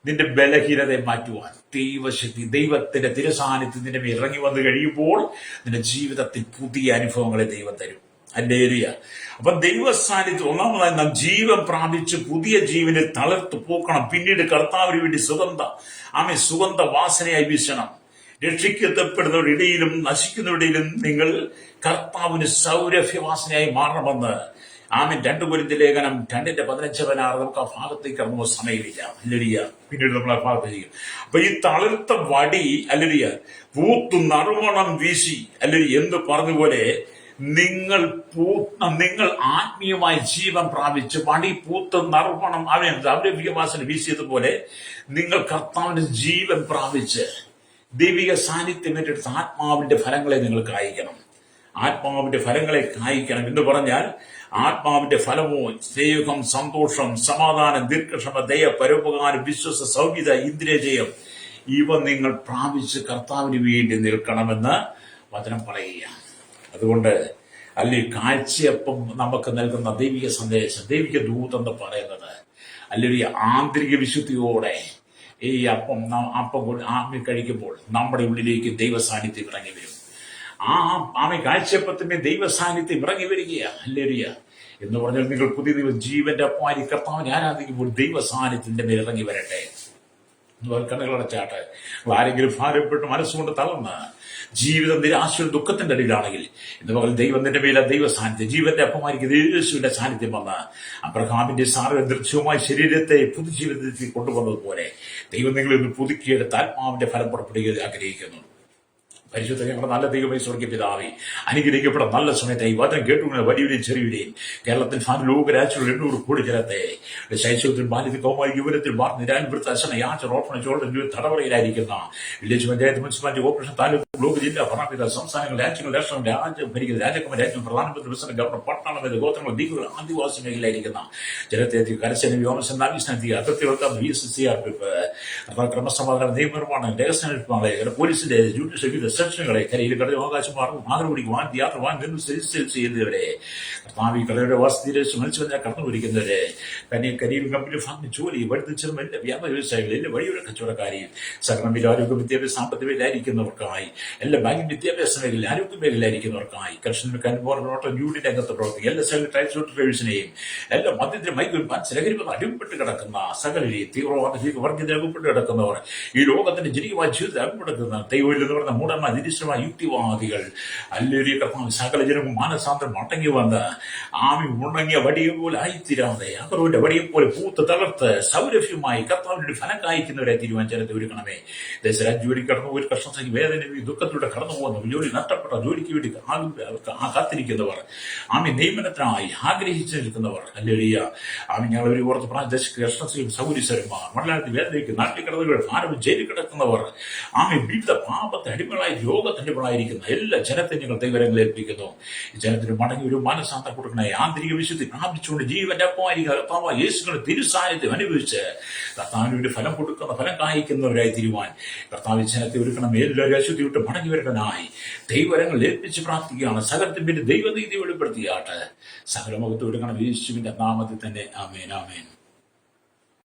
നിന്റെ ബലഹീനതയെ മാറ്റുവാൻ ദൈവശക്തി, ദൈവത്തിന്റെ തിരുസാന്നിധ്യത്തിന്റെ മേൽ ഇറങ്ങി വന്നു കഴിയുമ്പോൾ നിന്റെ ജീവിതത്തിൽ പുതിയ അനുഭവങ്ങളെ ദൈവം തരും. ഹല്ലേലൂയ. അപ്പൊ ദൈവ സാന്നിധ്യം ഒന്നാമതായി നാം ജീവൻ പ്രാപിച്ച് പുതിയ ജീവനെ തളർത്തു പോക്കണം. പിന്നീട് കർത്താവിന് വേണ്ടി സുഗന്ധ വാസനയായി വീശണം. രക്ഷിക്കപ്പെടുന്നവരുടെ ഇടയിലും നശിക്കുന്നവരുടെയിലും നിങ്ങൾ കർത്താവിന് സൗരഭ്യവാസനയായി മാറണമെന്ന് 2 കൊരിന്ത്യർ ലേഖനം 2:15-16 നമുക്ക് ആ ഭാഗത്തേക്ക് ഇറങ്ങുമ്പോൾ സമയമില്ല. ഹല്ലേലൂയ. പിന്നീട് നമ്മൾ ആ ഭാഗത്ത് ചെയ്യും. അപ്പൊ ഈ തളിർത്ത വടി ഹല്ലേലൂയ പൂത്തു നറുമണം വീശി ഹല്ലേലൂയ എന്ന് പറഞ്ഞതുപോലെ നിങ്ങൾ ആത്മീയമായി ജീവൻ പ്രാപിച്ച് വടി പൂത്ത് നറുമണം സൗരഭ്യവാസന വീശിയതുപോലെ നിങ്ങൾ കർത്താവിന്റെ ജീവൻ പ്രാപിച്ച് ദൈവിക സാന്നിധ്യം ഏറ്റെടുത്ത് ആത്മാവിന്റെ ഫലങ്ങളെ നിങ്ങൾ കായ്ക്കണം. ആത്മാവിന്റെ ഫലങ്ങളെ കായ്ക്കണം എന്ന് പറഞ്ഞാൽ ആത്മാവിന്റെ ഫലമോ സ്നേഹം, സന്തോഷം, സമാധാനം, ദീർഘക്ഷമ, ദയ, പരോപകാരം, വിശ്വസ, സൗമ്യത, ഇന്ദ്രിയജയം ഇവ നിങ്ങൾ പ്രാപിച്ച് കർത്താവിന് വേണ്ടി നിൽക്കണമെന്ന് വചനം പറയുക. അതുകൊണ്ട് കാഴ്ചയപ്പം നമുക്ക് നൽകുന്ന ദൈവിക സന്ദേശം, ദൈവിക ദൂതെന്ന് പറയുന്നത് ആന്തരിക വിശുദ്ധിയോടെ ഈ അപ്പം കഴിക്കുമ്പോൾ നമ്മുടെ ഉള്ളിലേക്ക് ദൈവ സാന്നിധ്യം ഇറങ്ങി വരും. കാഴ്ചയപ്പത്തിന്റെ ദൈവ സാന്നിധ്യം ഇറങ്ങി വരികയാ. ഹല്ലേലൂയ. എന്ന് പറഞ്ഞാൽ നിങ്ങൾ പുതിയ ജീവന്റെ അപ്പമാരി കർത്താവിനെ ആരാധിക്കുമ്പോൾ ദൈവ സാന്നിധ്യത്തിന്റെ മേൽ ഇറങ്ങി വരട്ടെ. കണ്ണുകളടച്ചാട്ട് ആരെങ്കിലും ഭാരപ്പെട്ട് മനസ്സുകൊണ്ട് തളർന്ന് ജീവിതം നിരാശയുടെ ദുഃഖത്തിന്റെ അടിയിലാണെങ്കിൽ ഇന്ന് പകൽ ദൈവം നിന്റെ മേലെ ദൈവ സാന്നിധ്യം, ജീവന്റെ അപ്പമാരിക്ക് യേശുവിന്റെ സാന്നിധ്യം വന്ന് അബ്രഹാമിന്റെ സാർവ ദൃശ്യവുമായ ശരീരത്തെ പുതുജീവിതത്തിൽ കൊണ്ടുവന്നതുപോലെ ദൈവം നിങ്ങളിൽ നിന്ന് പുതുക്കിയെടുത്ത് ആത്മാവിന്റെ ഫലം പുറപ്പെടുക ആഗ്രഹിക്കുന്നു. പരിശുദ്ധ ഞങ്ങളുടെ നല്ല ദൈവമേ, സ്വർഗ്ഗ പിതാവേ, അനുഗ്രഹിക്കപ്പെട്ട നല്ല സമയത്ത് ഈ വചനം കേട്ടുകൊണ്ട് വലിയവരെയും ചെറിയവരെയും കേരളത്തിൽ ലോകരാജ്യങ്ങൾ 800 കോടി ജനത്തെ ശൈശവത്തിൽ, ബാല്യത്തിൽ, കൗമാരി, യുവനത്തിൽ നിരാൻവൃത്ത അശന യാച റോപ്പണ ചോളുടെ തടവറയിലായിരിക്കുന്ന village panchayat, municipality, corporation, taluk, block, ജില്ല, ഭരണപിത, സംസ്ഥാനങ്ങൾ, രാജ്യങ്ങൾ, രാഷ്ട്രം, രാജ്യം ഭരിക്കുന്ന രാജകുമാർ, രാജ്യം, പ്രധാനമന്ത്രി, പ്രസിഡന്റ്, ഗവർണർ, പട്ടണം, ഗോത്രങ്ങൾ, ദ്വീപുകൾ, ആദിവാസി മേഖലയിലായിരിക്കുന്ന ജനത്തെ കരസേന, വ്യോമസേന, നാവികസേന, അതിർത്തികൾക്ക് VSCRP, ക്രമസമാധാന, നിയമനിർമ്മാണം, രഹസ്യാന്വേഷണ, പോലീസിന്റെ ജുഡീഷ്യൽ സെക്ഷനുകളെ കരയിൽ കടൽ അവകാശം മാറുപിടിക്കുവാൻ ചെയ്യുന്നവരെ, കർത്താവ് കടയുടെ വാസ്തുവിലെ മത്സ്യബന്ധന കടന്നുപിടിക്കുന്നവരെ, കരിയിൽ കമ്പനി ഫാമിൽ ജോലി പഠിപ്പിച്ചതും എല്ലാ വ്യാപാര വ്യവസായികൾ, എല്ലാ വഴിയുടെ കച്ചവടക്കാരെയും സകലം ആരോഗ്യ വിദ്യാഭ്യാസ സാമ്പത്തികമായിരിക്കുന്നവർക്കായി എല്ലാ ബാങ്കിങ് വിദ്യാഭ്യാസ മേഖല, ആരോഗ്യ മേഖലയിലായിരിക്കുന്നവർക്കായി, കർഷകർക്ക് അനുഭവം ജൂഡി രംഗത്ത് പ്രവർത്തിക്കും എല്ലാ ടൈപ്സ് ഡ്രൈവേഴ്സിനെയും, എല്ലാ മദ്യത്തിന് മൈക്കിൾ ലഹരി അടിമപ്പെട്ട് കിടക്കുന്ന സകലരെയും, തീവ്രവാദ വർഗീയത അകപ്പെട്ട് കിടക്കുന്നവർ, ഈ ലോകത്തിന്റെ ജനകീയമായ ജീവിതത്തിൽ അകപ്പെടുന്ന ദൈവമില്ലെന്ന് പറഞ്ഞ മൂടന്മാർ, നിരീശ്വരമായ യുക്തിവാദികൾ, അല്ലേറിയ കർത്താവ് സകല ജനവും മാനസാന്തരം മടങ്ങി വന്ന് ആമി ഉണങ്ങിയ വടിയെ പോലെ ആയിത്തീരാതെ അകറുവിന്റെ വടിയെ പോലെ പൂത്ത് തളർത്ത് സൗരഭ്യമായി കർത്താവിന്റെ ഫലം കായ്ക്കുന്നവരെ തീരുമാനിച്ചത് ഒരുക്കണമേ. ദേശരാജ് ജോലി കടന്നു ഒരു കർഷക വേദനയും ദുഃഖത്തിലൂടെ കടന്നു പോകുന്നവർ, ജോലി നഷ്ടപ്പെട്ട ജോലിക്ക് വേണ്ടി കാത്തിരിക്കുന്നവർ, ആമി നിയമനത്തിനായി ആഗ്രഹിച്ചു നിൽക്കുന്നവർ, അല്ലേറിയ ആമി ഞങ്ങൾ ഒരു ഓർത്ത് കർഷകരും സൗരീശ്വരന്മാർ, മലയാളത്തിൽ വേദനയ്ക്ക് നാട്ടിൽ കിടന്നവർ, ഭാരവും ജയിലിൽ കിടക്കുന്നവർ, ആമി വിവിധ പാപത്തെ അടിമകളായി രോഗത്തിന്റെ അടിമകളായിരിക്കുന്ന എല്ലാ ജനത്തെ ഞങ്ങൾ ദൈവരങ്ങൾ ഏൽപ്പിക്കുന്നു. ഈ ജനത്തിന് മടങ്ങി ഒരു മനസാന്തം കൊടുക്കണേ. ആന്തരിക വിശുദ്ധി പ്രാപിച്ചുകൊണ്ട് ജീവന്റെ അപ്പമായിരിക്കും കർത്താവ് യേശുവിന്റെ തിരുസാന്നിധ്യം അനുഭവിച്ച് കർത്താവിന് ഫലം കൊടുക്കുന്ന ഫലം കായ്ക്കുന്നവരായി തീരുവാൻ കർത്താവ് ജനത്തെ ഒരുക്കണം. എല്ലാവരും അശുദ്ധി വിട്ട് മടങ്ങി വരേണ്ടനായി ദൈവരങ്ങൾ ഏൽപ്പിച്ച് പ്രാർത്ഥിക്കുകയാണ്. സകലത്തിന് പിന്നെ ദൈവനീതി വെളിപ്പെടുത്തിയാട്ട് സകലമുഖത്ത് ഒരുക്കണം യേശുവിന്റെ നാമത്തിൽ തന്നെ. ആമേൻ, ആമേൻ.